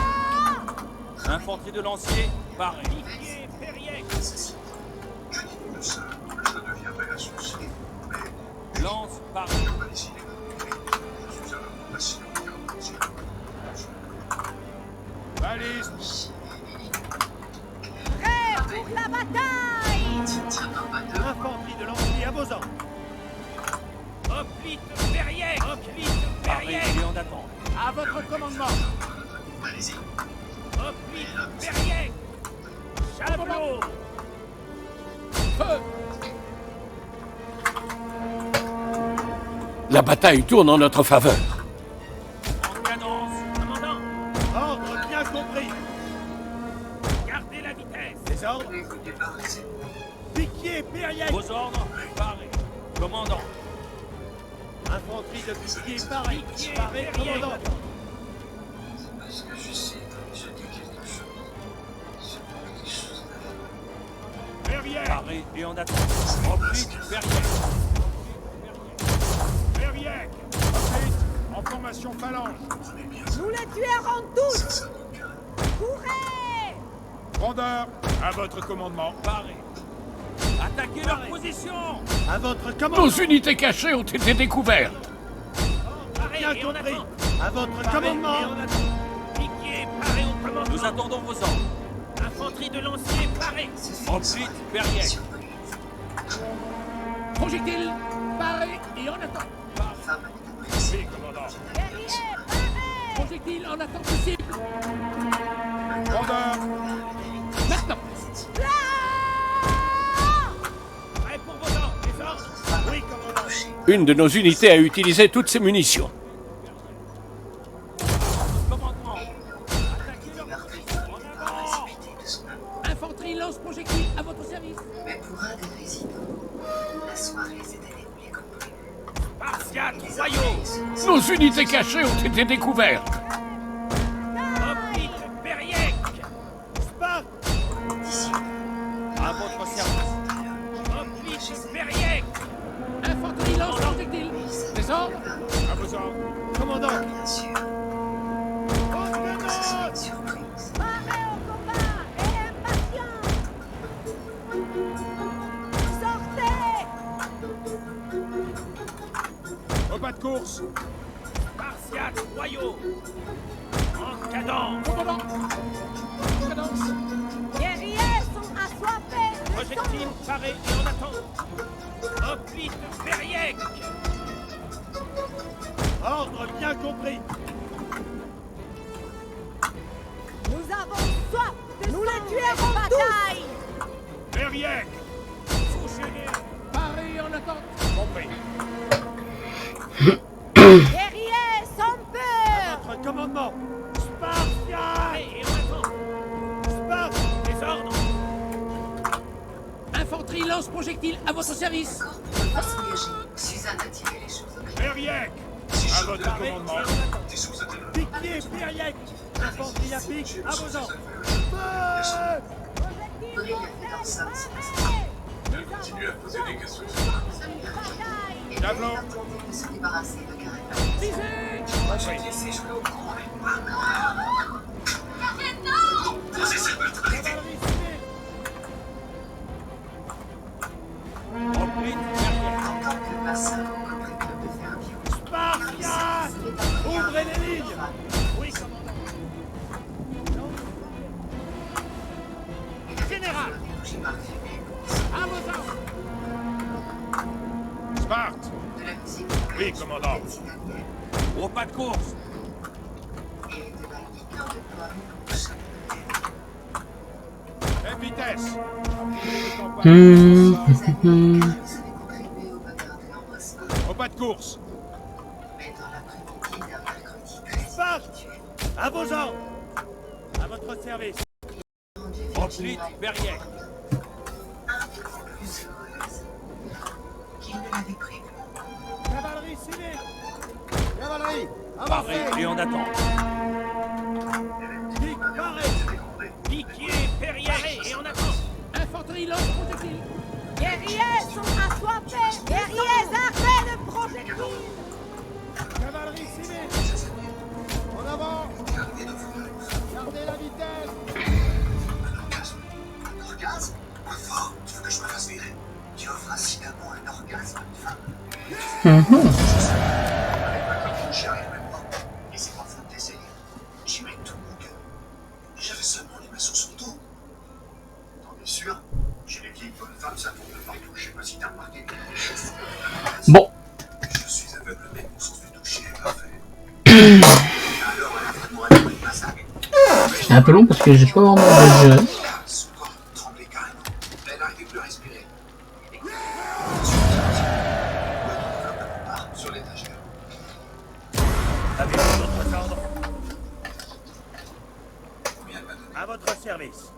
Infanterie de lancier paré. Piquier Periek. Lance paré. Baliste. Prêt pour la bataille. Infanterie de lancier à vos ordres. Hoplite Periek. Hoplite Paré Periek. et en attente. À votre commandement. Hoplite Periek. Javelot. Feu. La bataille tourne en notre faveur. En cadence, commandant. Ordre bien compris. Gardez la vitesse. Les ordres. Piquier, Périac. Vos ordres, paré. Commandant. Infanterie de piquier, paré. Paré, commandant. Parce que je sais que je dis quelque chose. Périac. Paré et en attente. Ensuite, Périac. Périac. Ensuite, en formation phalange. Nous les tuerons tous. Courez! Rondeur, à votre commandement. Paré. Attaquez leur position. À votre commandement. Nos unités cachées ont été découvertes. Bien compris. À votre commandement. Piquier, paré au commandement. Nous attendons vos ordres. Infanterie de lancier, paré. Ensuite, Périac. Projectile, paré et en attente. Oui, commandant. Guerrier, paré! Projectile en attente cible. Rondeur, Maintenant. Prêt pour vos ordres. Les ordres. Oui, commandant. Une de nos unités a utilisé toutes ses munitions. Commandement. Attaquez leur position. En avant. Infanterie lance projectile à votre service. Mais pour un des résidents, la soirée s'était déroulée comme prévu. Spartiate, royaux. Nos unités cachées ont été découvertes. Hoplite, Périac. Sparte. À votre service. Hoplite, Périac. Infanterie lance projectile. Des ordres. à vos ordres. Commandant. Bien sûr, ce serait une surprise. Paré au combat et impatient! Sortez! Au pas de course. Spartiate, royaux. En cadence. Commandant. Cadence. Guerriers sont assoiffés de Projectile, paré et en attente. Hoplite, Périac. Ordre bien compris. Nous avons soif de Nous les tuerons bataille! Périac, Fouchez-les. Paré et en attente. compris. Guerriers sans peur! Votre commandement. Spartiate et en attente. Sparte. Les ordres. Infanterie lance projectile à votre service. D'accord, on va s'engager. Suzanne a tiré les choses au clair. Périac, à votre commandement. Piquier, Périac. Infanterie à pic. À vos ordres. Brille a fait leur somme, Continue à poser des questions. et Javelot. elle attendait de se débarrasser de Carré. Moi, je vais te laisser jouer au grand avec moi. Non! Posez cette neutralité. Hoplite, Périac. Encore que personne n'a compris de faire un virus. Spartiate. Ouvrez les lignes. Oui, commandant. Général! J'ai mal fumé. À vos ordres. Sparte, De la musique. oui, commandant. Au pas de course. Et de la liqueur de pomme pour chaque Même vitesse. Vous avez contribué au bonheur de l'embrassement. Au pas de course. Mais dans l'après-midi d'un mercredi très Sparte. spirituel, À vos ordres. À votre service. rendu Hoplite, Virginia Périac. infiniment plus heureuse qu'il ne l'avait prévu. Cavalerie civile. Cavalerie. Paré Avancez. et en attente. Pique, paré. Piquier, Périac et en attente. Infanterie lance projectile. Guerriers sont assoiffés! Guerriers armés de projectiles! Cavalerie civile. En avant. Gardez la vitesse. Un orgasme? Plus fort, tu veux que je me fasse virer? Tu offres incidemment un orgasme à une femme. J'y arrive même pas. Et c'est pas faute d'essayer. J'y mets tout mon cœur. Et j'avais seulement les mains sur son dos. T'en es sûr? Chez les vieilles bonnes femmes, ça tombe de partout. Je sais pas si t'as remarqué. Bon. Je suis aveugle, mais mon sens du toucher est parfait. Alors, moi, elle me massacre. C'est un peu long parce que j'ai pas vraiment de jeu. Son corps tremblait carrément. Elle n'arrivait plus à respirer. Sur l'étagère. Avez-vous d'autres ordres? À votre service.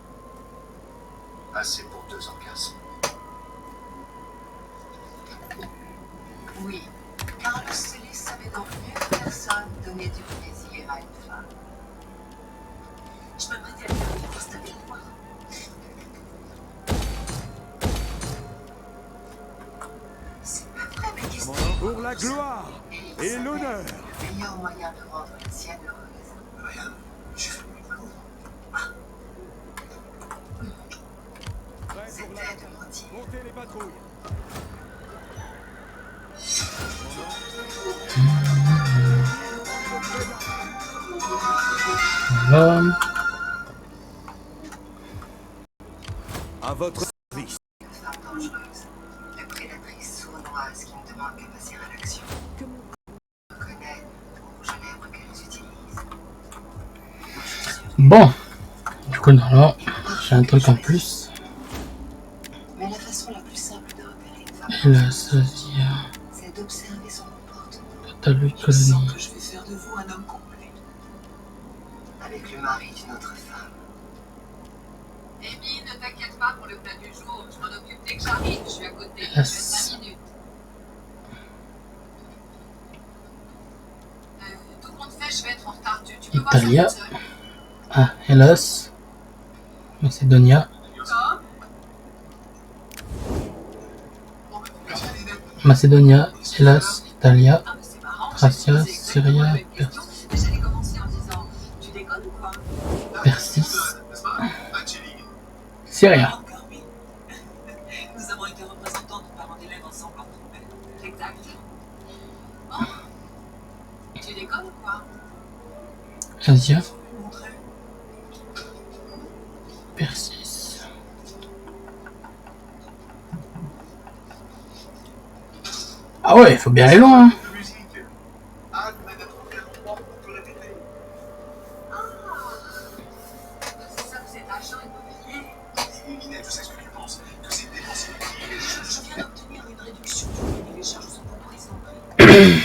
Assez pour 2 encaisses. Oui, car le Célis savait donc mieux que personne donner du plaisir à une femme. Je me prêtais à lui pour constater le voir. C'est pas vrai, mais qu'est-ce que... Pour la gloire et l'honneur. Le meilleur moyen de rendre une sienne heureuse. Rien. J'ai fait mon boulot. Prêt pour la C'était de mentir. montez les patrouilles. Voilà. À votre service. Une femme dangereuse, une prédatrice sournoise qui ne demande qu'à passer à l'action. Je reconnais le rouge à lèvres qu'elles utilisent. Bon. Du coup, normalement, j'ai un truc en plus. Mais la façon la plus simple de repérer une femme Et là, ça dit... c'est d'observer son comportement. T'as lu Je sens colonie. que je vais faire de vous un homme complet. Avec le mari d'une autre femme. Amy, ne t'inquiète pas pour le plat du jour. Je m'en occupe dès que j'arrive. Je suis à côté. Yes. Je reste 5 minutes. Tout compte fait, je vais être en retard. Tu peux voir ça Italia. toute seule. Ah, Hellas. Macedonia. Macédonia, Hellas, Italia, Ah, mais c'est marrant. Thracia, j'ai posé exactement Syria, la même question, mais j'allais commencer en disant tu déconnes ou quoi? Persis, Syria. Encore oui. Nous avons été représentants de parents d'élèves ensemble en trompette. Exact. Bon. Tu déconnes ou quoi? Asia, Persis. Ah ouais, il faut bien aller loin. Hein. C'est ça, vous êtes agent immobilier. Minette, je sais ce que tu penses. Que c'est dépenser les Je viens d'obtenir une réduction du loyer. Les charges sont comprises dans le prix.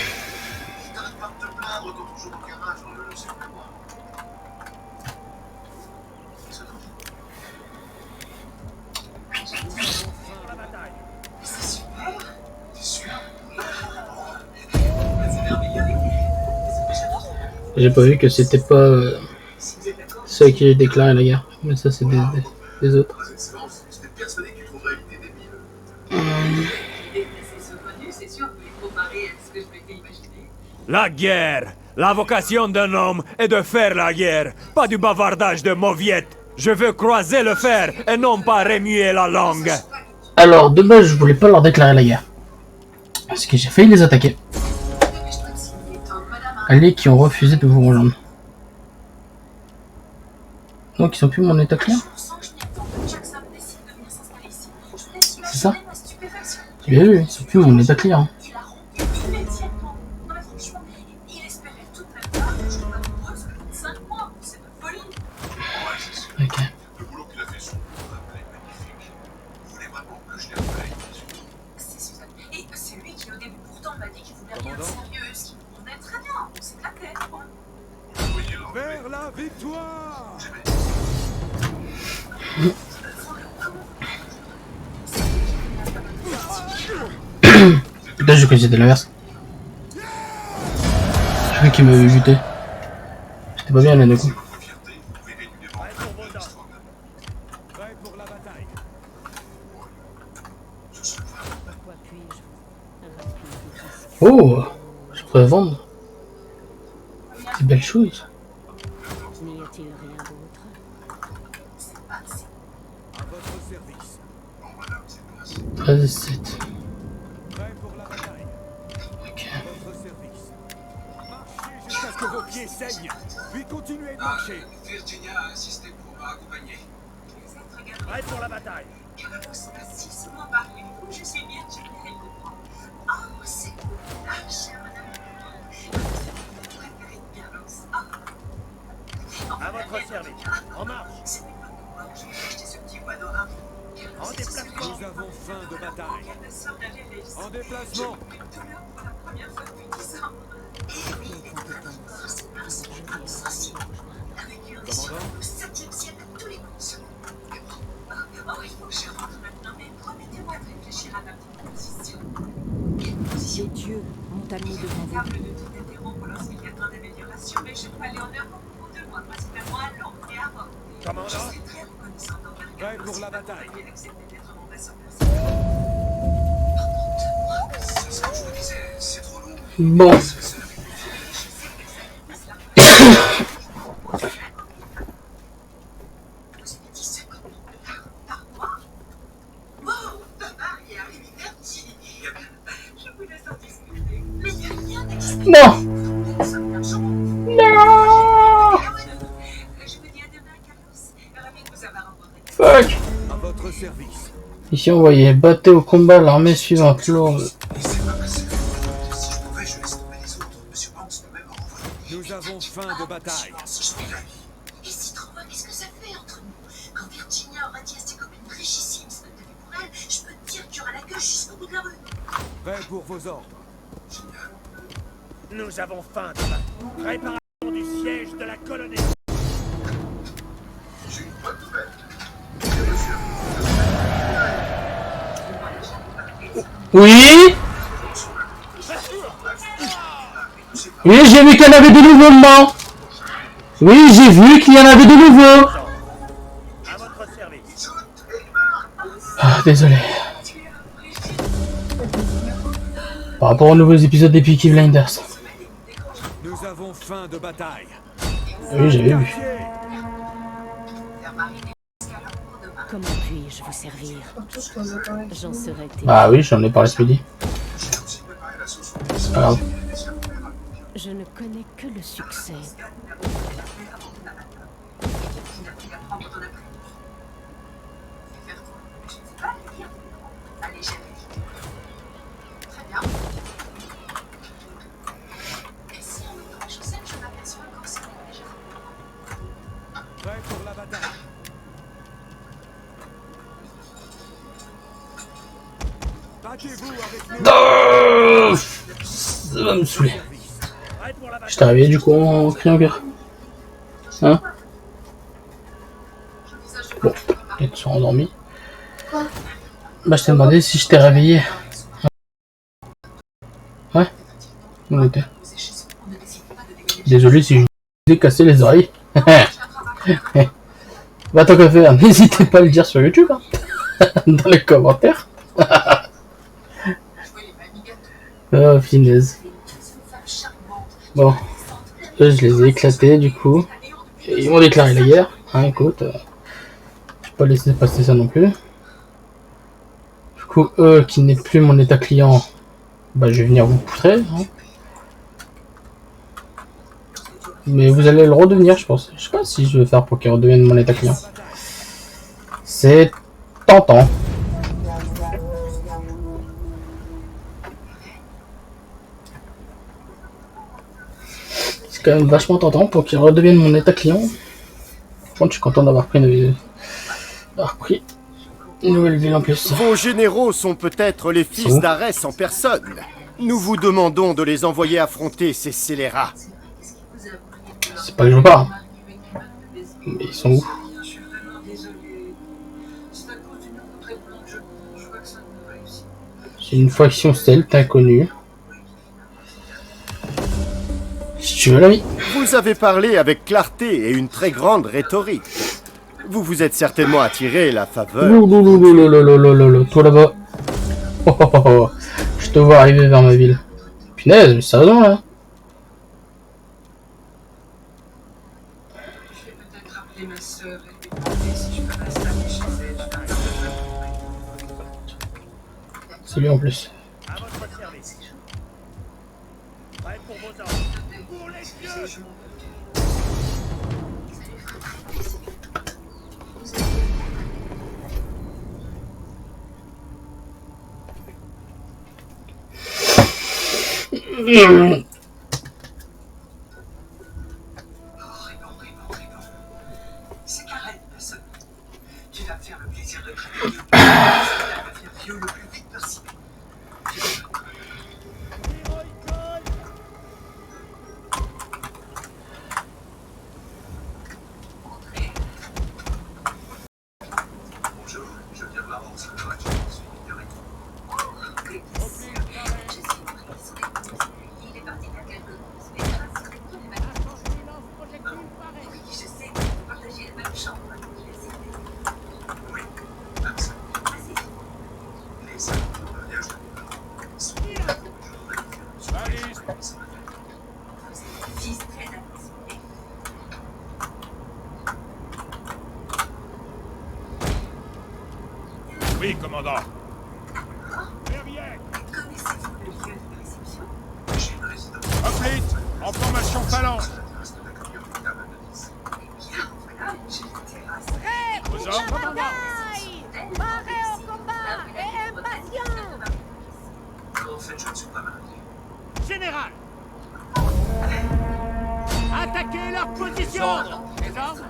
T'arrêtes pas de te plaindre quand on joue au garage dans le sait pas moi. C'est super. C'est sûr. C'est merveilleux. J'adore. J'ai pas vu que c'était pas ceux à qui j'ai déclaré la guerre. Mais ça, c'est des autres. J'étais persuadé que tu trouverais l'idée débile. Et c'est saugrenu, c'est sûr, mais comparé à ce que je m'étais imaginé. La guerre. La vocation d'un homme est de faire la guerre, pas du bavardage de mauviette. Je veux croiser le fer et non pas remuer la langue. Alors, de base, je voulais pas leur déclarer la guerre. Parce que j'ai failli les attaquer. Alliés qui ont refusé de vous rejoindre. Donc, ils sont plus mon état clair. C'est ça? J'ai bien vu, ils sont plus mon état clair. Hein. Ok. Le boulot qu'il a fait sur nous est magnifique. Vous voulez vraiment que je les repaye? C'est Suzanne. Et c'est lui qui, au début, pourtant, m'a dit qu'il voulait rien de sérieux, ce qui me convenait très bien. On s'éclatait, quoi. Vers la victoire. Putain, je connaissais de l'inverse. Je crois qu'il m'avait buté. J'étais pas bien là, du coup. Prêt pour la bataille. Pourquoi puis-je Oh, je pourrais vendre. C'est belle chose. N'y a-t-il rien d'autre? À votre service. 13-7. Prêt pour la bataille. Ok. À votre service. Marchez jusqu'à ce que vos pieds saignent, puis continuez de marcher. Virginia a insisté pour m'accompagner. Prêt pour la bataille. Assisez-moi, parlez-vous. Je suis bien, je vais comprendre. Oh, c'est beau. Ah, chère madame. Vous préférez une garance. À votre service. En marche. Ce n'est pas pour moi que je vais acheter ce petit bois d'orin. En déplacement. Nous avons faim de bataille. La sœur d'Aléris. En déplacement. Une douleur pour la première fois depuis 10 ans. Et oui, totalement devant vous. Table de tout interrompre lorsqu'il y a tant d'améliorations, mais je peux aller en Europe pour 2 mois, principalement à Londres et à Rome. Commandant, Je serais très reconnaissante envers prêt pour la bataille. d'accepter d'être mon vassal personnel. Bon. Non. Non. Fuck. À votre service. Ici on voyait battez au combat l'armée suivante lourde. Nous avons faim de bataille. Et si trop, qu'est-ce que ça fait entre nous? Quand Virginia aura dit à ses copines richissimes ce que t'as fait pour elle, je peux te dire qu'il y aura la queue jusqu'au bout de la rue. Prêt pour vos ordres. Nous avons faim de battre. Préparation du siège de la colonie. Oui. Oui, j'ai vu qu'il y en avait de nouveaux dedans. Oui, j'ai vu qu'il y en avait de nouveaux. À votre service. Ah, désolé. Par rapport aux nouveaux épisodes des Peaky Blinders. Nous avons faim de bataille. Oui, j'avais vu. Comment puis-je vous servir? J'en serais Ah oui, j'en ai parlé ce midi. C'est pas grave. Je ne connais que le succès. Prêt pour la bataille. Battez-vous avec nous. Ça va me saouler. Je t'ai réveillé du coup en criant gare. Hein? Bon, ils sont endormis. Bah je t'ai demandé si je t'ai réveillé. Ouais? On était. Désolé si je vous ai cassé les oreilles. Bah tant qu'à faire, n'hésitez pas à le dire sur YouTube. Hein. Dans les commentaires. Oh, finesse. Bon, eux, je les ai éclatés du coup. Et ils m'ont déclaré la guerre. Hein, écoute, je vais pas laisser passer ça non plus. Du coup, eux qui n'est plus mon état client, bah je vais venir vous poutrer. Hein. Mais vous allez le redevenir, je pense. Je sais pas si je vais faire pour qu'il redevienne mon état client. C'est tentant. C'est quand même vachement tentant pour qu'il redevienne mon état client. Par contre, je suis content d'avoir pris une nouvelle ville en plus. Vos généraux sont peut-être les fils d'Arès en personne. Nous vous demandons de les envoyer affronter ces scélérats. C'est pas que je veux pas. Mais ils sont où? C'est une faction stealth inconnue. Si tu veux l'ami. Vous avez parlé avec clarté et une très grande rhétorique. Vous vous êtes certainement attiré la faveur. Toi là-bas. Oh, oh, oh, oh. Je te vois arriver vers ma ville. Punaise, mais sérieusement là. C'est lui en plus. À votre service. Prêt pour vos ordres. Pour les dieux. C'est Karen, personne. Tu vas me faire le plaisir de travailler au plus le plus vite possible. Bonjour, je viens voir mon secrétaire. Oui, commandant. Connaissez-vous le lieu de réception? Hoplite, en formation phalange. Prêt pour Aux la ordres, bataille! Paré au combat et impatient! En fait, je ne suis pas marié. Général! Attaquez leur position! Les ordres?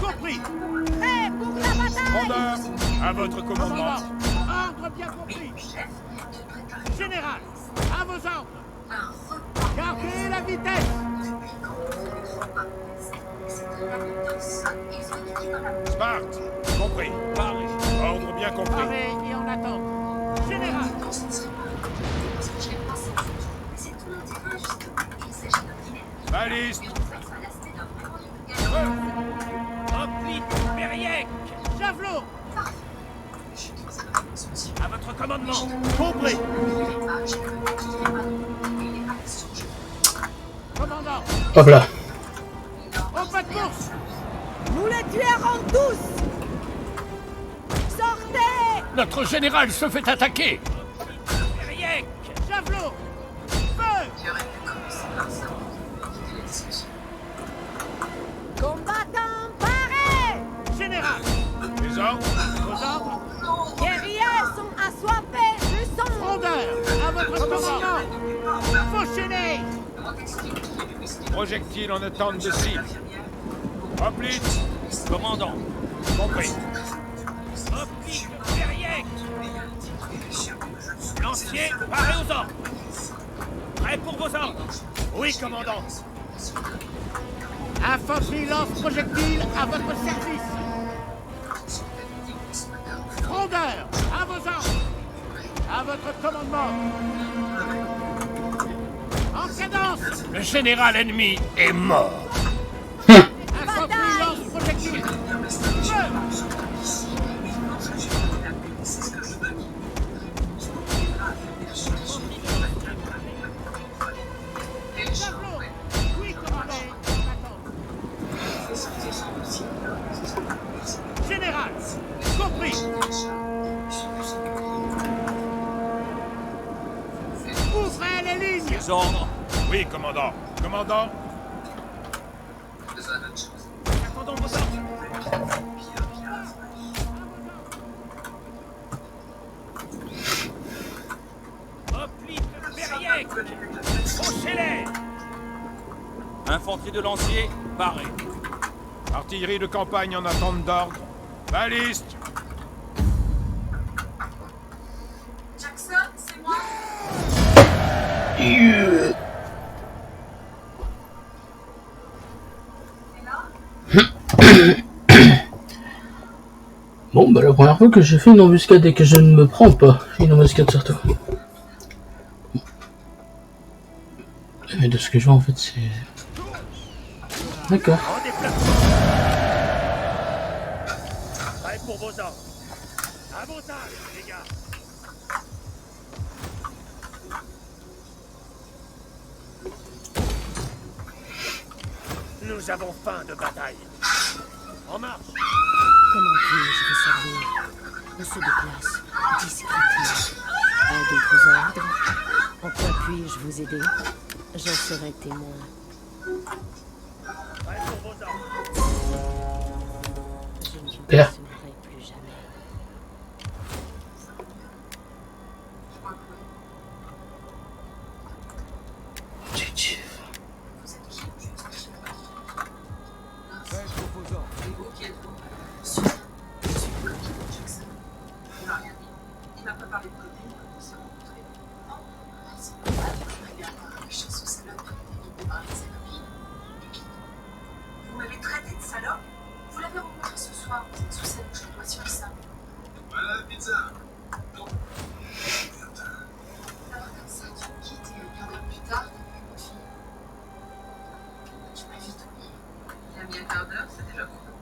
Compris! Prêt pour la bataille! Commandeur, à votre commandement. Ordre bien compris! Général! À vos ordres! Gardez la vitesse! Sparte, compris. Paré. Ordre bien compris. Paré et en attente! Général! Baliste. Hoplite, Beriek! Javelot! À votre commandement! Compris! Commandant! Hop là. Au pas de course! Nous les tuerons tous! Sortez! Notre général se fait attaquer. Beriek! Javelot! Feu! Combattants parés! Général! Les ordres. Vos ordres? Guerriers sont assoiffés du sang! Frondeur! À votre commandement! Fauchelez! Projectile en attente de cible. Hoplite. Commandant! Compris. Hoplite, Beriek! Lancier, paré aux ordres! Prêt pour vos ordres! Oui, commandant! Infanterie lance-projectile à votre service! Frondeur! À vos ordres! À votre commandement! En cadence! Le général ennemi est mort. Infanterie lance-projectile! Feu! Javelot! Oui, commandant! Général! Compris! Ouvrez les lignes! Les ordres! Oui, commandant. Commandant. Attendons vos ordres! Hoplite, Beriek! Fauchez-les! Infanterie de lancier, paré. Artillerie de campagne en attente d'ordre. Baliste. Jackson, c'est moi. Bon, bah la première fois que j'ai fait une embuscade et que je ne me prends pas. Une embuscade surtout. Mais de ce que je vois en fait c'est... D'accord. En déplacement! Prêt pour vos ordres! À vos tâches, les gars! Nous avons faim de bataille! En marche! Comment puis-je vous servir? On se déplace discrètement. À d'autres ordres? En quoi puis-je vous aider? J'en serai témoin. Prêt pour vos ordres! Je ne vous Super. souviendrai plus jamais. Il m'a pas parlé de copine quand on s'est rencontrés. Non, c'est pas mal. Regarde, les chansons salopes. Il m'a parlé de sa copine. Vous m'avez traité de salope? Vous l'avez rencontré ce soir. Vous êtes sous sa bouche, le doigt sur le sein. Voilà la pizza. Non. Alors comme ça, tu me quittes et un quart d'heure plus tard, t'as vu une fille. Tu m'as vite oublié. Il a mis un quart d'heure, c'est déjà beaucoup.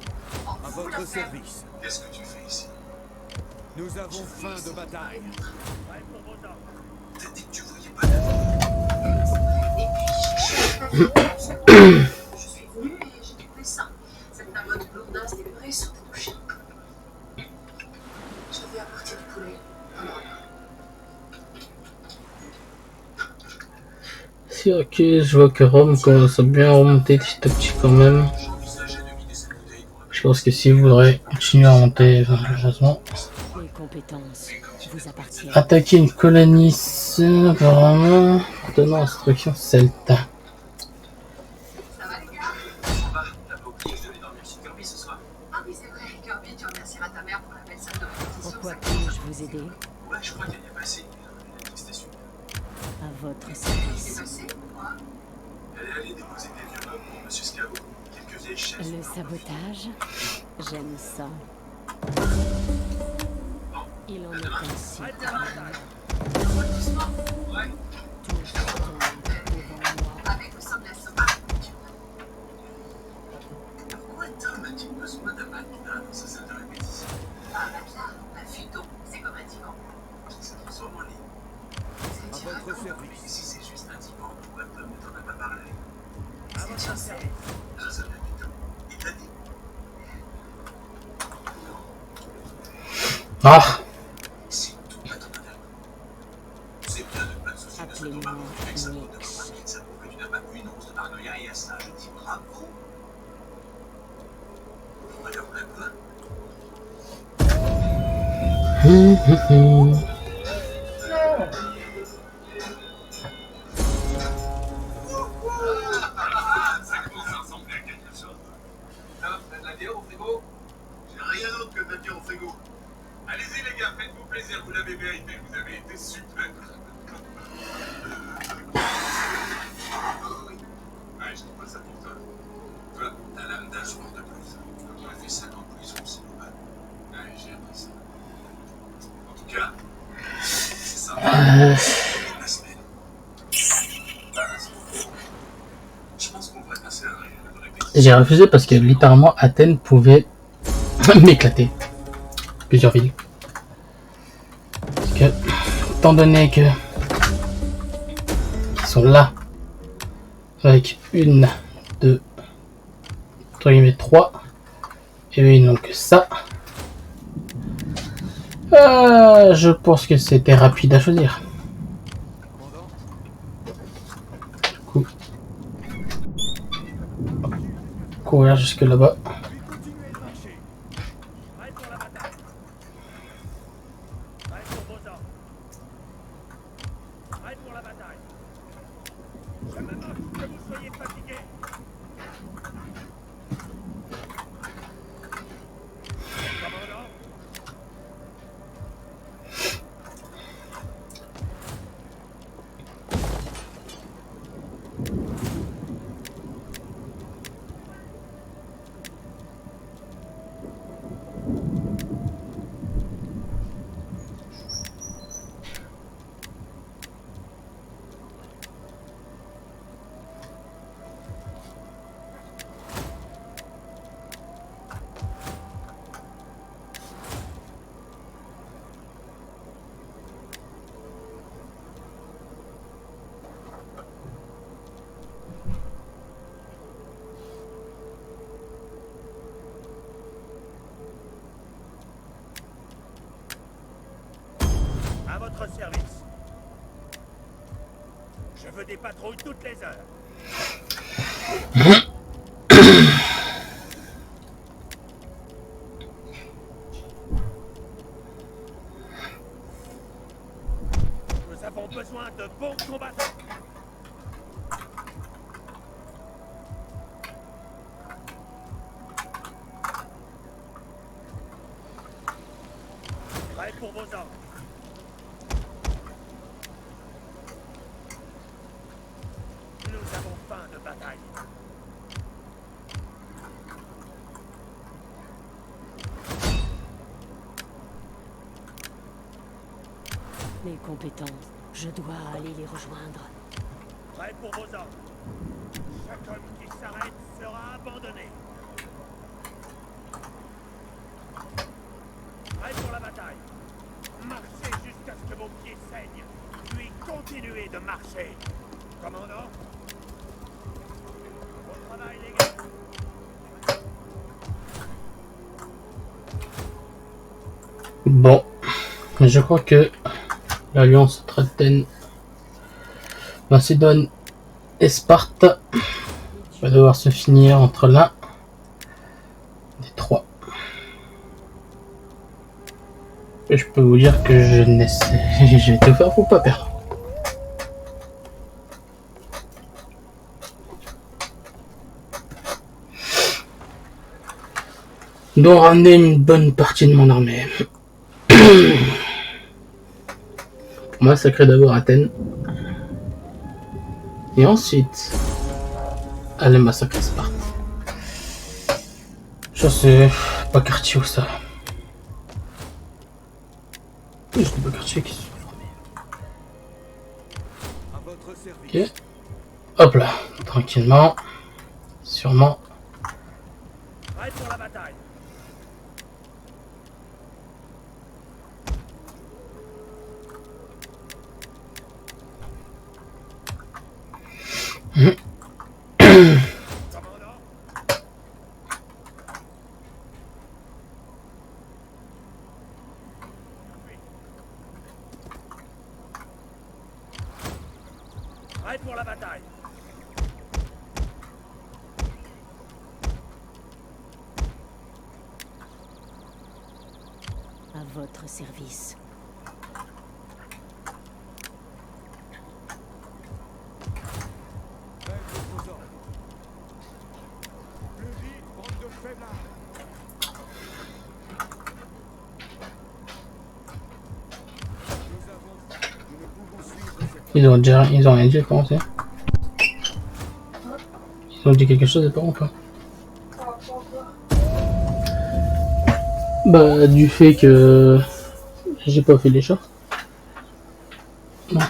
Oh, À vous la votre faire. service! Qu'est-ce que tu fais ici? Nous avons faim de bataille! Prêt pour vos ordres! T'as dit que tu voyais pas la Et puis, je suis venue et j'ai trouvé ça. Cette période lourdasse des murets sur tes touches. Je vais apporter ok, je vois que Rome commence à bien remonter petit à petit quand même. Je pense que s'il voudrait continuer à monter, malheureusement. Les compétences vous appartiennent. Attaquer une colonie, apparemment, donnant instruction celta. Pourquoi puis-je vous aider? Ouais, je crois qu'elle y est passée. Elle a dit que c'était super. À votre service. Elle est allée déposer des vieux meubles pour Monsieur Scavo. Quelques vieilles chaises. Le sabotage, j'aime ça. Il en est ainsi. Ouais. Tout tombe devant moi. Avec ou sans glaçon. Pourquoi Tom a-t-il besoin d'un matelas dans sa salle de répétition? Un matelas, un futon, c'est comme un divan. Ça transforme en lit. À votre service. Si c'est juste un divan, pourquoi Tom ne t'en a pas parlé? À votre service. Je savais du tout. Il t'a dit? Ah! C'est tout à ton honneur. C'est bien de pas te soucier de ce dont Margot avec sa faute de compagnie. Ça prouve que tu n'as pas une once de paranoïa et à ça, je dis bravo. Alors, la quoi? Ça commence à ressembler à quelque chose. Tom, t'as de la bière au frigo? J'ai rien d'autre que de la bière au frigo. Allez-y les gars, faites-vous plaisir, vous l'avez mérité, vous avez été super. Oui. Ouais, je dis pas ça pour toi. Toi, t'as l'âme d'un joueur de blues. Quand on a fait 5 ans de prison, c'est normal. Ouais, j'ai appris ça. En tout cas, c'est ça. La semaine. Je pense qu'on va passer à un règle de répétition. J'ai refusé parce que littéralement Athènes pouvait m'éclater. Plusieurs villes. Parce que, étant donné que ils sont là avec une, deux, entre guillemets 3, et eux ils n'ont que ça. Je pense que c'était rapide à choisir. Du coup, courir jusque là-bas. Continuez de marcher. Prêt pour la bataille. Prêt pour vos ordres. Prêt pour la bataille. Je me moque que vous soyez fatigués. Commandant. À votre service. Je veux des patrouilles toutes les heures. Nous avons besoin de bons combattants. Prêt pour vos ordres. Nous avons faim de bataille. Mes compétences, je dois aller les rejoindre. Prêt pour vos ordres. Chaque homme qui s'arrête sera abandonné. Prêt pour la bataille. Marchez jusqu'à ce que vos pieds saignent, puis continuez de marcher. Commandant. Bon travail, les gars. Bon, je crois que l'alliance entre Athènes, Macédoine et Sparte va devoir se finir entre l'un des trois. Et je peux vous dire que je vais tout faire pour pas perdre. Donc ramener une bonne partie de mon armée. Pour massacrer d'abord Athènes. Et ensuite aller massacrer Sparte. Ça c'est pas quartier ou ça. Oui, c'est pas quartier qui se formé. Ok. Hop là, tranquillement. Sûrement. Prêt pour la bataille. Prêt pour la bataille. À votre service. Ils ont rien dit commencer. Ils ont dit quelque chose et pas encore. Bah du fait que j'ai pas fait les chats. Non.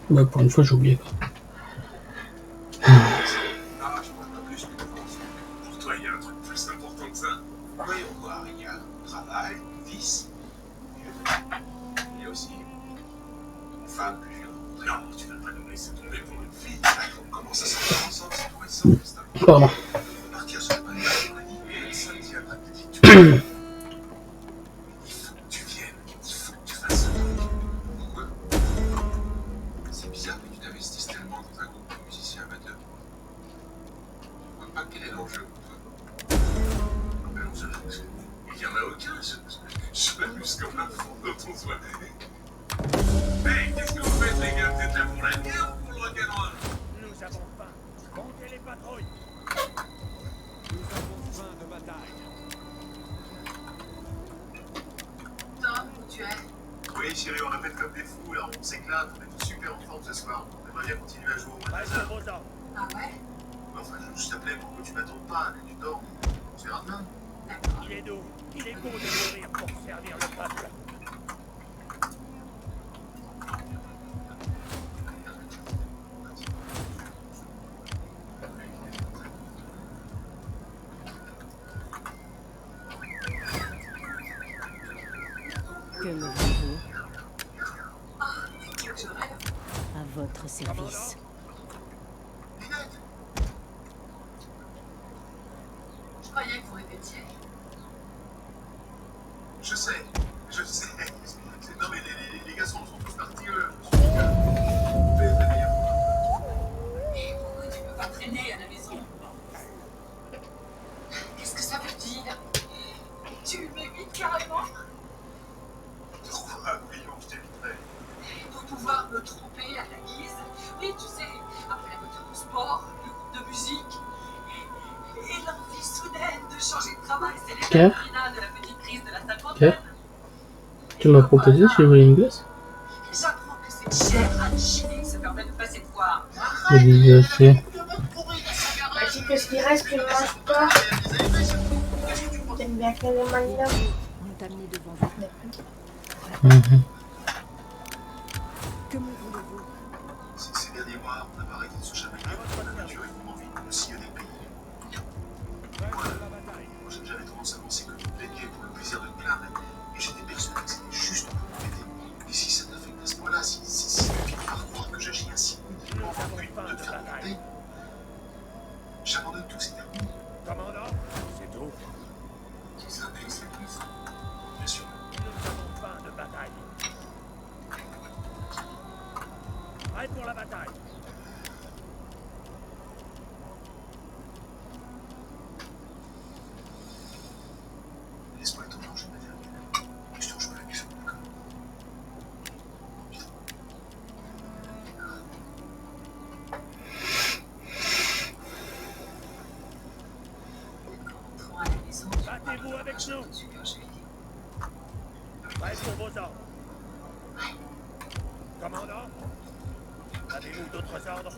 Bah pour une fois j'ai oublié quoi. Pour toi, il y a un truc plus important que ça. Voyons voir, il y a travail, vice, il y a aussi une femme que j'ai rencontrée. Alors, tu vas pas nous laisser tomber pour une fille. On commence à sortir ensemble, c'est tout récent. Pardon. Partir sur le bonne mercredi, et samedi après-midi, tu il faut que tu viennes, il faut que tu fasses ce truc. Pourquoi? C'est bizarre que tu t'investisses tellement dans un groupe de musiciens amateurs. Je vois pas quel est l'enjeu pour toi. Mais non, il y en a aucun, je m'amuse comme un fou quand on se voit. Hey, qu'est-ce que vous faites les gars? Vous êtes là pour la guerre ou pour le rock'n'roll? Nous avons faim. Montez les patrouilles. Nous avons faim de bataille. Tom, où tu es? Oui, chérie, on répète comme des fous, alors on s'éclate, on est tous super en forme ce soir. On aimerait bien continuer à jouer au moins 2 heures. Ah ouais? Enfin, je t'appelais pour que tu m'attendes pas, que tu dors. On se verra demain. Il est doux. Il est beau de mourir pour servir le peuple. Que me voulez-vous? Ah, tu veux que je rêve? À votre service. Je croyais que vous répétiez. Je sais. Non mais les gars sont tous partis, Mais pourquoi tu peux pas traîner à la maison? Qu'est-ce que ça veut dire? Tu m'évites carrément? Pourquoi? Oui, on je t'éviterai. Pour pouvoir me tromper à la guise. Oui, tu sais, après la voiture de sport, le groupe de musique. Et l'envie soudaine de changer de travail, c'est les finales de la petite crise de la cinquantaine. Tu m'as proposé si je voulais une glace? J'apprends que cette chère alchimie se permet de passer de voir. Je disais aussi. Vas-y, que ce qui reste, tu ne manges pas. T'aimes bien faire le malin. On t'a mis devant vous. Que me voulez-vous? Ces derniers mois, on n'a pas arrêté de se chamailler contre la nature et mon envie de sillonner le pays. Moi, j'avais tendance à penser que tu me plaignais pour le plaisir de te plaindre, et j'étais persuadé que c'était juste pour m'aider. Et si ça t'affecte à ce point-là, si tu finis par croire que j'agis ainsi inutilement en but de te faire remonter, j'abandonne tout, c'est terminé. Commandant, c'est tout. C'est un ex-église. Bien sûr. Nous avons faim de bataille. Prêt pour la bataille. debout avec nous. Prêt pour vos ordres. Commandant, avez-vous d'autres ordres?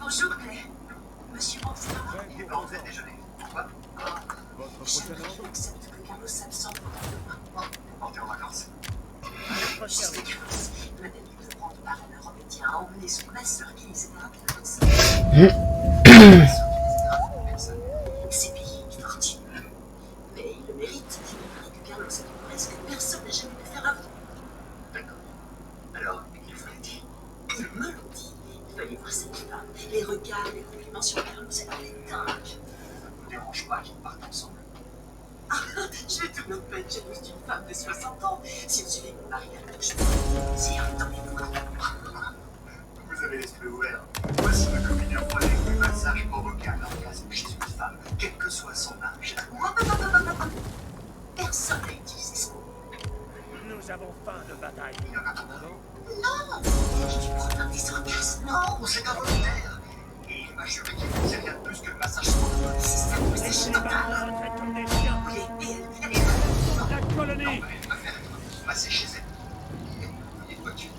Bonjour, Claire. Monsieur Monster. Il est pas rentré déjeuner. Pourquoi? J'aimerais qu'il accepte que Carlos s'absente pendant 2 mois. Vous partez en vacances? Juste Carlos. Madame de prendre part à leur métier a emmené son master qui les aidera pour la c'est payé une fortune. Mais il le mérite. Il paraît que Carlos a une presse que personne n'a jamais pu faire avant. D'accord. Alors, il fallait dire. Ils me l'ont dit. Il fallait voir cette femme. Les regards, les compliments sur Carlos, elle en est dingue. Ça ne vous dérange pas qu'ils partent ensemble? Ah, je vais tout me mettre jalouse d'une femme de 60 ans. Si je vais me marier à je plaisir dans les bras. Vous avez l'esprit ouvert. Voici ma copine Roger, le massage provoque un orgasme chez une femme, quel que soit son âge. Personne n'a utilisé ce mot. Nous avons faim de bataille. Il y en a commandant? Non! Tu provoques des orgasmes. Non, c'est involontaire. Et il m'a juré qu'il ne faisait rien de plus que le massage provoque. C'est ça, c'est total. Comme des chiens. Elle est là. La colonie. Non, mais elle m'a fait passer chez elle. Il y a une voiture.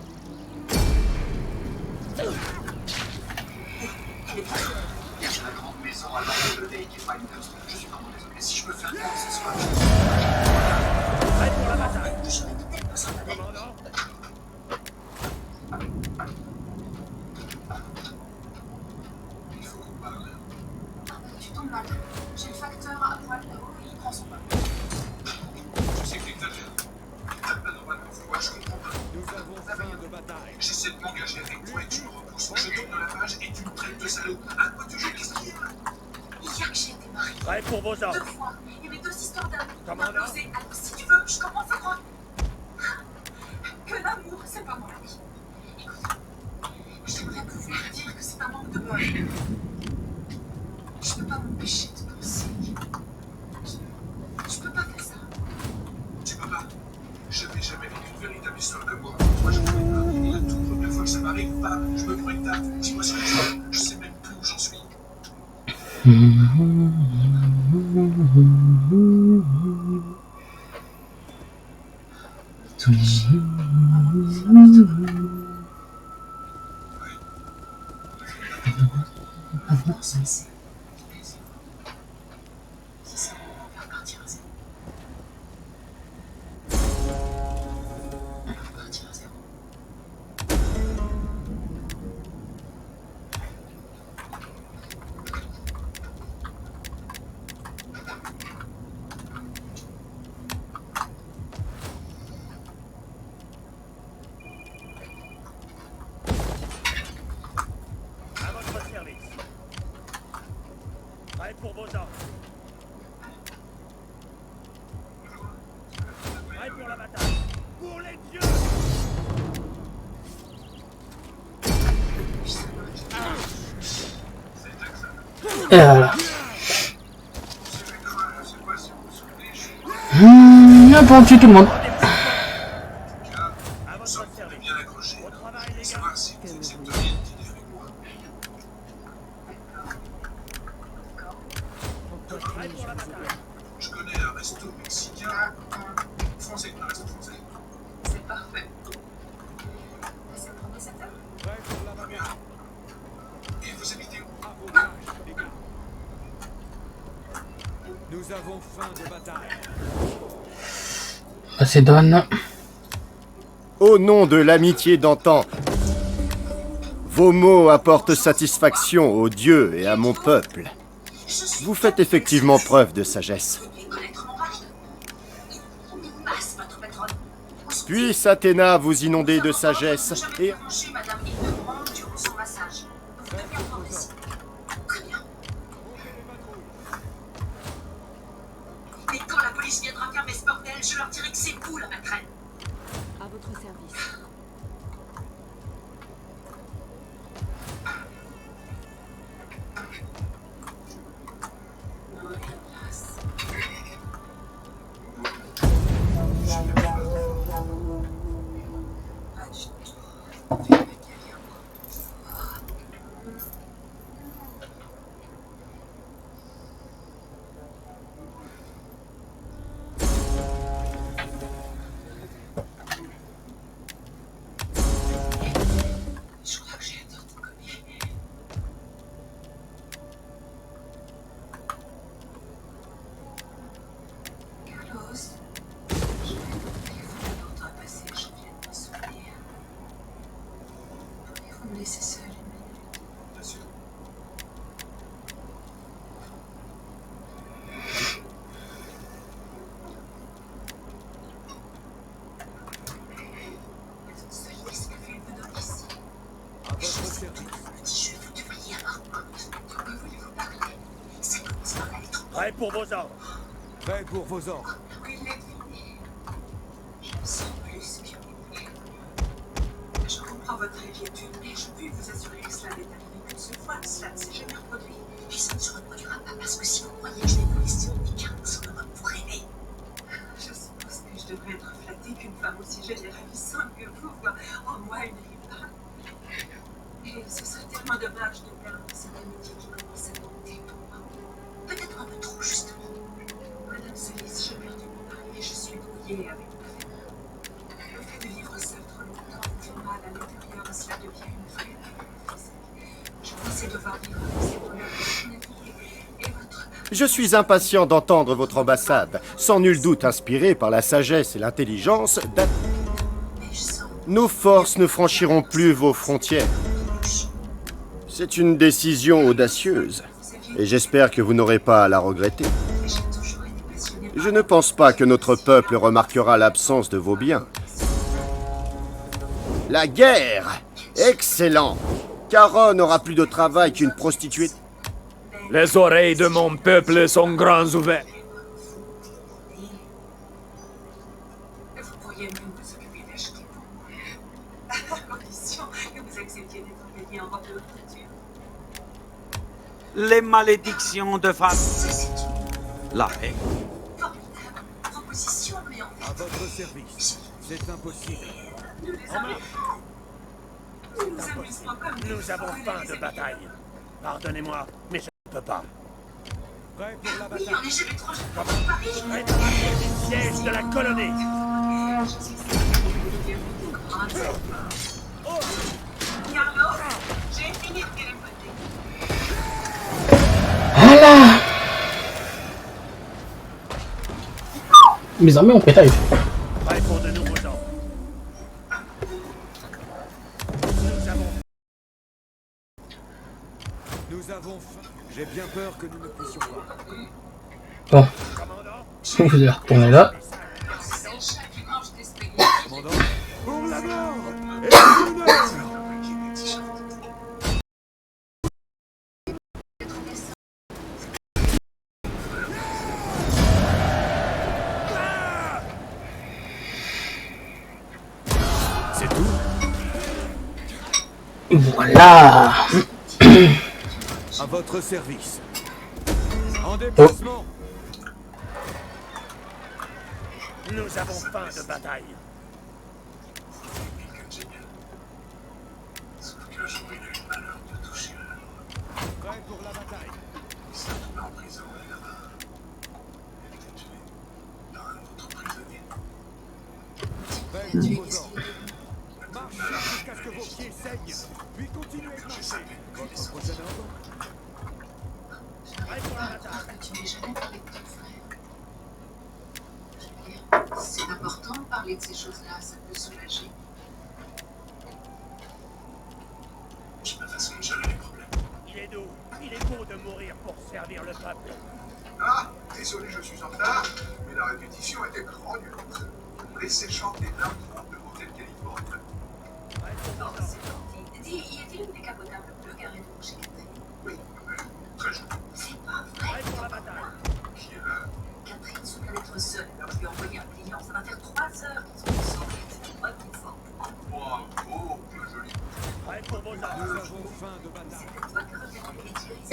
J'ai la grande maison à l'enlever qui est pas une maison. Je suis vraiment désolé. Si je peux faire quoi que ce soit. Prêt pour la bataille. J'aurais peut-être besoin d'un aide. Commandant. Il faut qu'on parle. Tu tombes mal. J'ai le facteur à poil là-haut et il prend son bain. Je sais que t'exagères. T'as pas normalement vouloir, je comprends pas. Nous avons faim de bataille. J'essaie de m'engager avec toi et tu me repousses. Je tourne la page et tu me traites de salaud. À quoi tu joues? Qu'est-ce qu'il y a? Hier que j'ai été mariée. Prêt pour vos 2 ordres. fois. Et mes 2 histoires d'amour. Commandant. Imposées. Alors si tu veux, je commence à croire que l'amour, c'est pas mon ami. Écoute, j'aimerais pouvoir dire que c'est un manque de bol. Je peux pas m'empêcher de penser. Je peux pas faire ça. Tu peux pas. Je n'ai jamais vécu une véritable histoire comme moi. Moi, je ne connais pas. Et la toute première fois que ça m'arrive, bam, je me prends une tarte. Dis-moi ce que tu veux. Je sais même plus où j'en suis. Non, ça, c'est plaisir. C'est ça, on va repartir à zéro. On va repartir à zéro. À votre service. Prêt pour vos ordres. Prêt pour la bataille. Pour les dieux. Et voilà. On peut en tuer tout le monde. À votre service. Bien accroché. Au travail, les gars. Savoir si vous accepteriez de dîner avec moi. Prêt pour la bataille. Je connais un resto mexicain. Français, un resto français. C'est parfait. C'est pour cette heure. Prêt pour la bataille. Et vous habitez où? À vos marches, les gars. Nous avons faim de bataille. Macédoine. Au nom de l'amitié d'antan, vos mots apportent satisfaction aux dieux et à mon peuple. Vous faites effectivement preuve de sagesse. Connaître mon mari. Il passe, votre patronne. Puisse Athéna vous inonder de sagesse et... Dérangé, madame, il me demande durant son massage. Vous devez entendre ici. Très bien. Et quand la police viendra fermer ce bordel, je leur dirai que c'est vous la matraine. À votre service. Je crois que j'ai un autre commis. Carlos, je vais vous l'autre passé, je viens de me souvenir. Pourriez-vous me laisser seule une minute? Bien sûr. Qu'est-ce que fait-vous dans ici? À votre service. Petit jeu, vous devriez avoir honte. De quoi voulez-vous parler? Ça commence par aller trop. Prêt pour vos ordres. Prêt pour vos ordres. Oui, deviné. Je me sens plus qu'une. Je comprends votre inquiétude, mais je puis vous assurer que cela n'est arrivé qu'une seule fois. Cela ne s'est jamais reproduit. Et ça ne se reproduira pas parce que si vous croyez que je n'ai pas laissé au week-end, ça ne va vous rêver. Je suppose que je devrais être flattée qu'une femme aussi jeune et ravissante que vous voit en moi une rivale. Et ce serait tellement dommage de perdre cette amitié qui commence à compter pour moi. Peut-être un peu trop, justement. Madame Célis, j'ai perdu mon mari et je suis brouillée avec ma famille. Le fait de vivre seul trop longtemps me fait mal à l'intérieur et cela devient une vraie douleur physique. Je pensais devoir vivre avec ces douleurs toute ma vie et votre... Je suis impatient d'entendre votre ambassade, sans nul doute inspirée par la sagesse et l'intelligence d'A... Nos forces ne franchiront plus vos frontières. C'est une décision audacieuse, et j'espère que vous n'aurez pas à la regretter. Je ne pense pas que notre peuple remarquera l'absence de vos biens. La guerre! Excellent! Caron n'aura plus de travail qu'une prostituée. Les oreilles de mon peuple sont grands ouvertes. Vous pourriez même vous occuper d'acheter pour moi. À condition que vous acceptiez d'être engagé en robe de haute couture. Les malédictions de femmes. La haine. Proposition, mais en fait... À votre service. C'est impossible. Nous les avons... Nous amusons comme des Nous avons faim de bataille. Pardonnez-moi, mais je ne peux pas. Prêt pour la Oui, bataille. on est jamais trop jeunes pour Paris. Préparez le siège de la colonie. Je suis de grandes Oh Carlo, j'ai fini de télépoter. Voilà. Mes armées ont pété. Prêt pour de nouveaux ordres. Nous avons faim. J'ai bien peur que nous ne puissions pas. Bon. Vous allez retourner là. C'est le chat qui mange des spaghettis. Commandant, pour la mort et l'honneur. C'est tout? Voilà. À votre service. En déplacement. Nous avons faim de bataille. Sauf que j'ai eu le malheur de toucher à la Prêt pour la bataille. Ça tombe en prison et là-bas. Elle était tuée par un autre prisonnier. Prêt pour vos ordres. Marchez jusqu'à ce que vos pieds saignent, puis continuez de marcher. Votre prochain ordre. Prêt pour la bataille. Que tu n'aies jamais parlé de ton frère. Je veux dire, c'est important de parler de ces choses-là, ça peut soulager. Je me façon de gérer les problèmes. Il est doux. Il est beau de mourir pour servir le peuple. Ah, désolé, je suis en retard, mais la répétition était grandiose. Laissez chanter l'intro de l'hôtel Californie. Non, c'est gentil. Dis, y a-t-il une décapotable bleue garée devant chez Catherine? Oui, très joli. C'est pas vrai. Prêt pour la bataille. Qui est là? Catherine se doit être seule, alors je lui ai envoyé un client. Ça va faire 3 heures qu'ils sont ensemble. C'est pas confort. Bravo, que joli. Prêt pour vos Nous ordres. avons faim de bataille. C'est toi qui reviens les Thierry.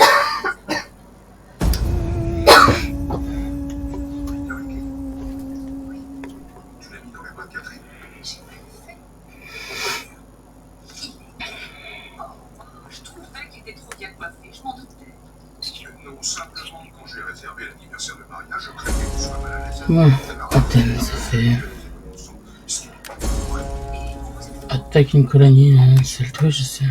Tu l'as mis dans la boîte, Catherine? J'ai mal fait. Bon, Athènes, ça fait... Attaque une colonie, c'est le truc, je sais.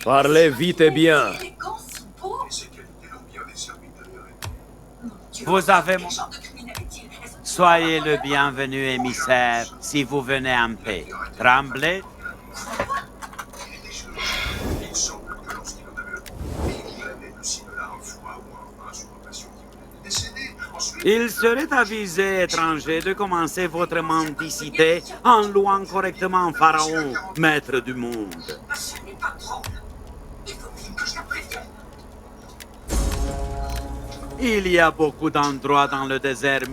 Parlez vite et bien. Vous avez mon... Soyez le bienvenu, émissaire, si vous venez en paix. Tremblez. Il serait avisé, étranger, de commencer votre mendicité en louant correctement Pharaon, maître du monde. Il y a beaucoup d'endroits dans le désert.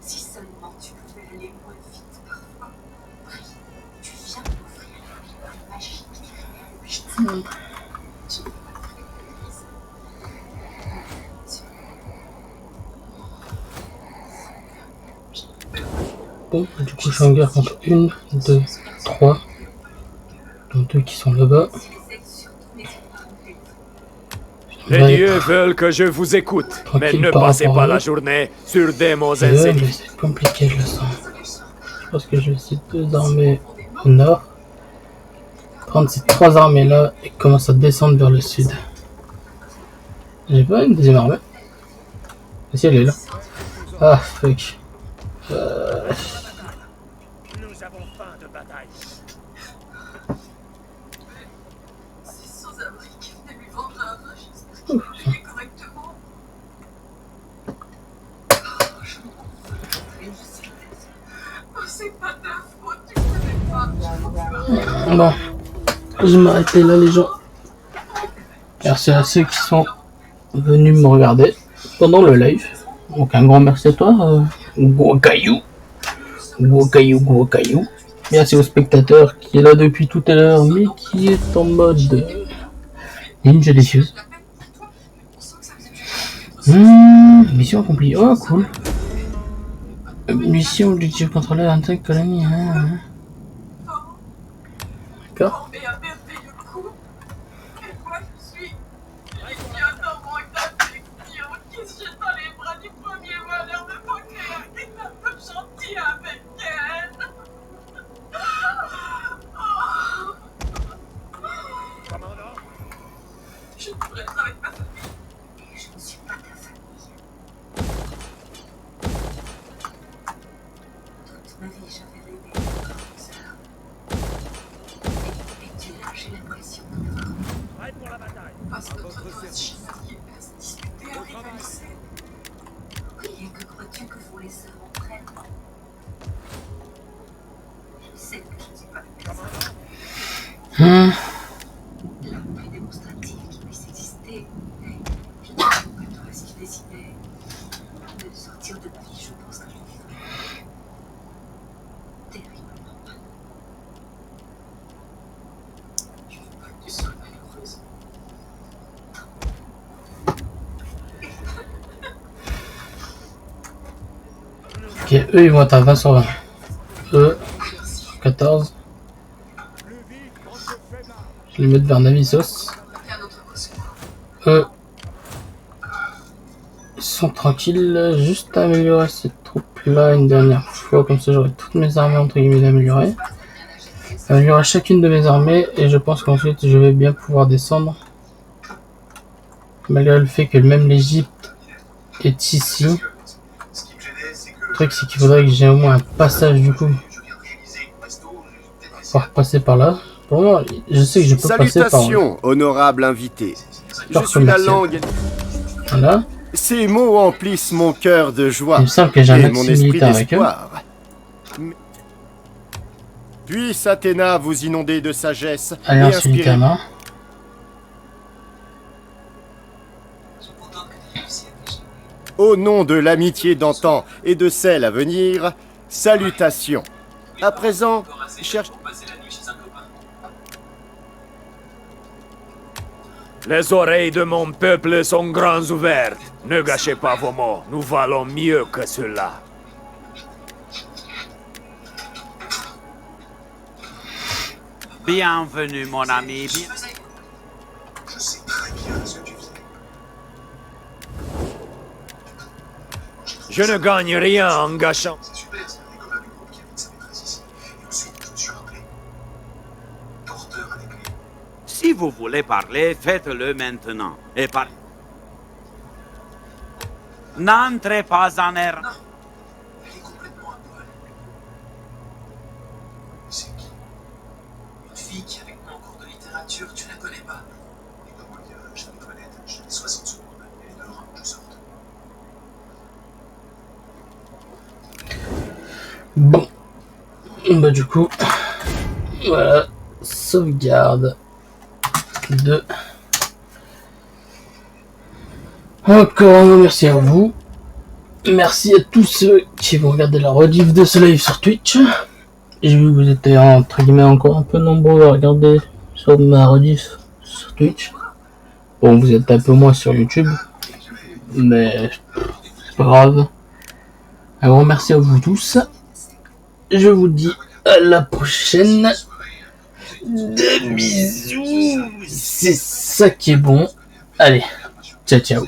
Si seulement tu pouvais aller moins vite parfois. Oui, tu viens de m'offrir la pilule magique. Je t'aime. Bon, du coup, je suis en guerre contre 1, 2, 3. Donc 2 qui sont là-bas. Les dieux veulent que je vous écoute, mais ne passez pas la journée sur des mots insidieux. C'est compliqué, je le sens. Je pense que je vais essayer 2 armées au nord. Prendre ces 3 armées là et commencer à descendre vers le sud. J'ai pas une deuxième armée. Mais si elle est là. Ah fuck. Nous avons faim de bataille. C'est sans-abri qui venait lui vendre un rein juste parce qu'il payait correctement. C'est pas ta faute, tu connais pas. Bon, je vais m'arrêter là les gens. Merci à ceux qui sont venus me regarder pendant le live. Donc un grand merci à toi, gros caillou. Gros caillou, gros caillou. Merci au spectateur qui est là depuis tout à l'heure, mais qui est en mode ninja diffuse. Mission accomplie. Oh cool. Mission objectif contrôleur attaque colonie. D'accord. Je ne pourrais être avec ma famille. Et je ne suis pas ta famille. Toute ma vie, j'avais rêvé d'être professeur. Et tu là, j'ai l'impression de devoir. Prête pour la bataille. Passe notre temps à se chamailler, à se disputer, à rivaliser. Rien que crois-tu que font les sœurs entre elles? Je sais que je ne suis pas la personne. La plus démonstrative qui puisse exister. Je ne sais pas que toi, si je décidais de sortir de ma vie, je pense que je le ferais. Terriblement mal. Je veux pas que tu sois malheureuse. Ok, eux ils vont être à 20 sur 20. Eux, 14. Je vais les mettre vers Navisos. Eux, ils sont tranquilles, juste à améliorer cette troupe là une dernière fois, comme ça j'aurai toutes mes armées entre guillemets améliorées. Améliorer chacune de mes armées et je pense qu'ensuite je vais bien pouvoir descendre. Malgré le fait que même l'Égypte est ici. Le truc c'est qu'il faudrait que j'ai au moins un passage du coup. Pour passer par là. Pour moi, je sais que je peux passer par là. Salutations, honorable invité. Je suis la langue. Voilà. Ces mots emplissent mon cœur de joie. Il me semble que j'ai un et mon maxi esprit militaire avec eux. d'espoir. Puisse Athéna vous inonder de sagesse et Alliance inspirer. militaire. Au nom de l'amitié d'antan et de celle à venir, salutations. À présent, cherche... Les oreilles de mon peuple sont grandes ouvertes. Ne gâchez pas vos mots, nous valons mieux que cela. Bienvenue, mon ami. Je sais très bien ce que tu vis. Je ne gagne rien en gâchant. C'est super, c'est un des copains du groupe qui habite sa maîtresse ici. Et ensuite, je me suis rappelé. Porteur à la clé. Si vous voulez parler, faites-le maintenant. Et par... N'entrez pas en erreur. Non, elle est complètement à poil. C'est qui? Une fille qui est avec moi en cours de littérature, tu la connais pas. Écoute-moi bien, j'ai une toilette, j'ai 60 secondes, elle est dehors, je sors. Bon. Bah du coup, voilà, sauvegarde de... Encore un merci à vous. Merci à tous ceux qui vont regarder la rediff de ce live sur Twitch. J'ai vu que vous étiez entre guillemets encore un peu nombreux à regarder sur ma rediff sur Twitch. Bon, vous êtes un peu moins sur YouTube, mais c'est pas grave. Un grand merci à vous tous. Je vous dis à la prochaine. Des bisous. C'est ça qui est bon. Allez, ciao ciao.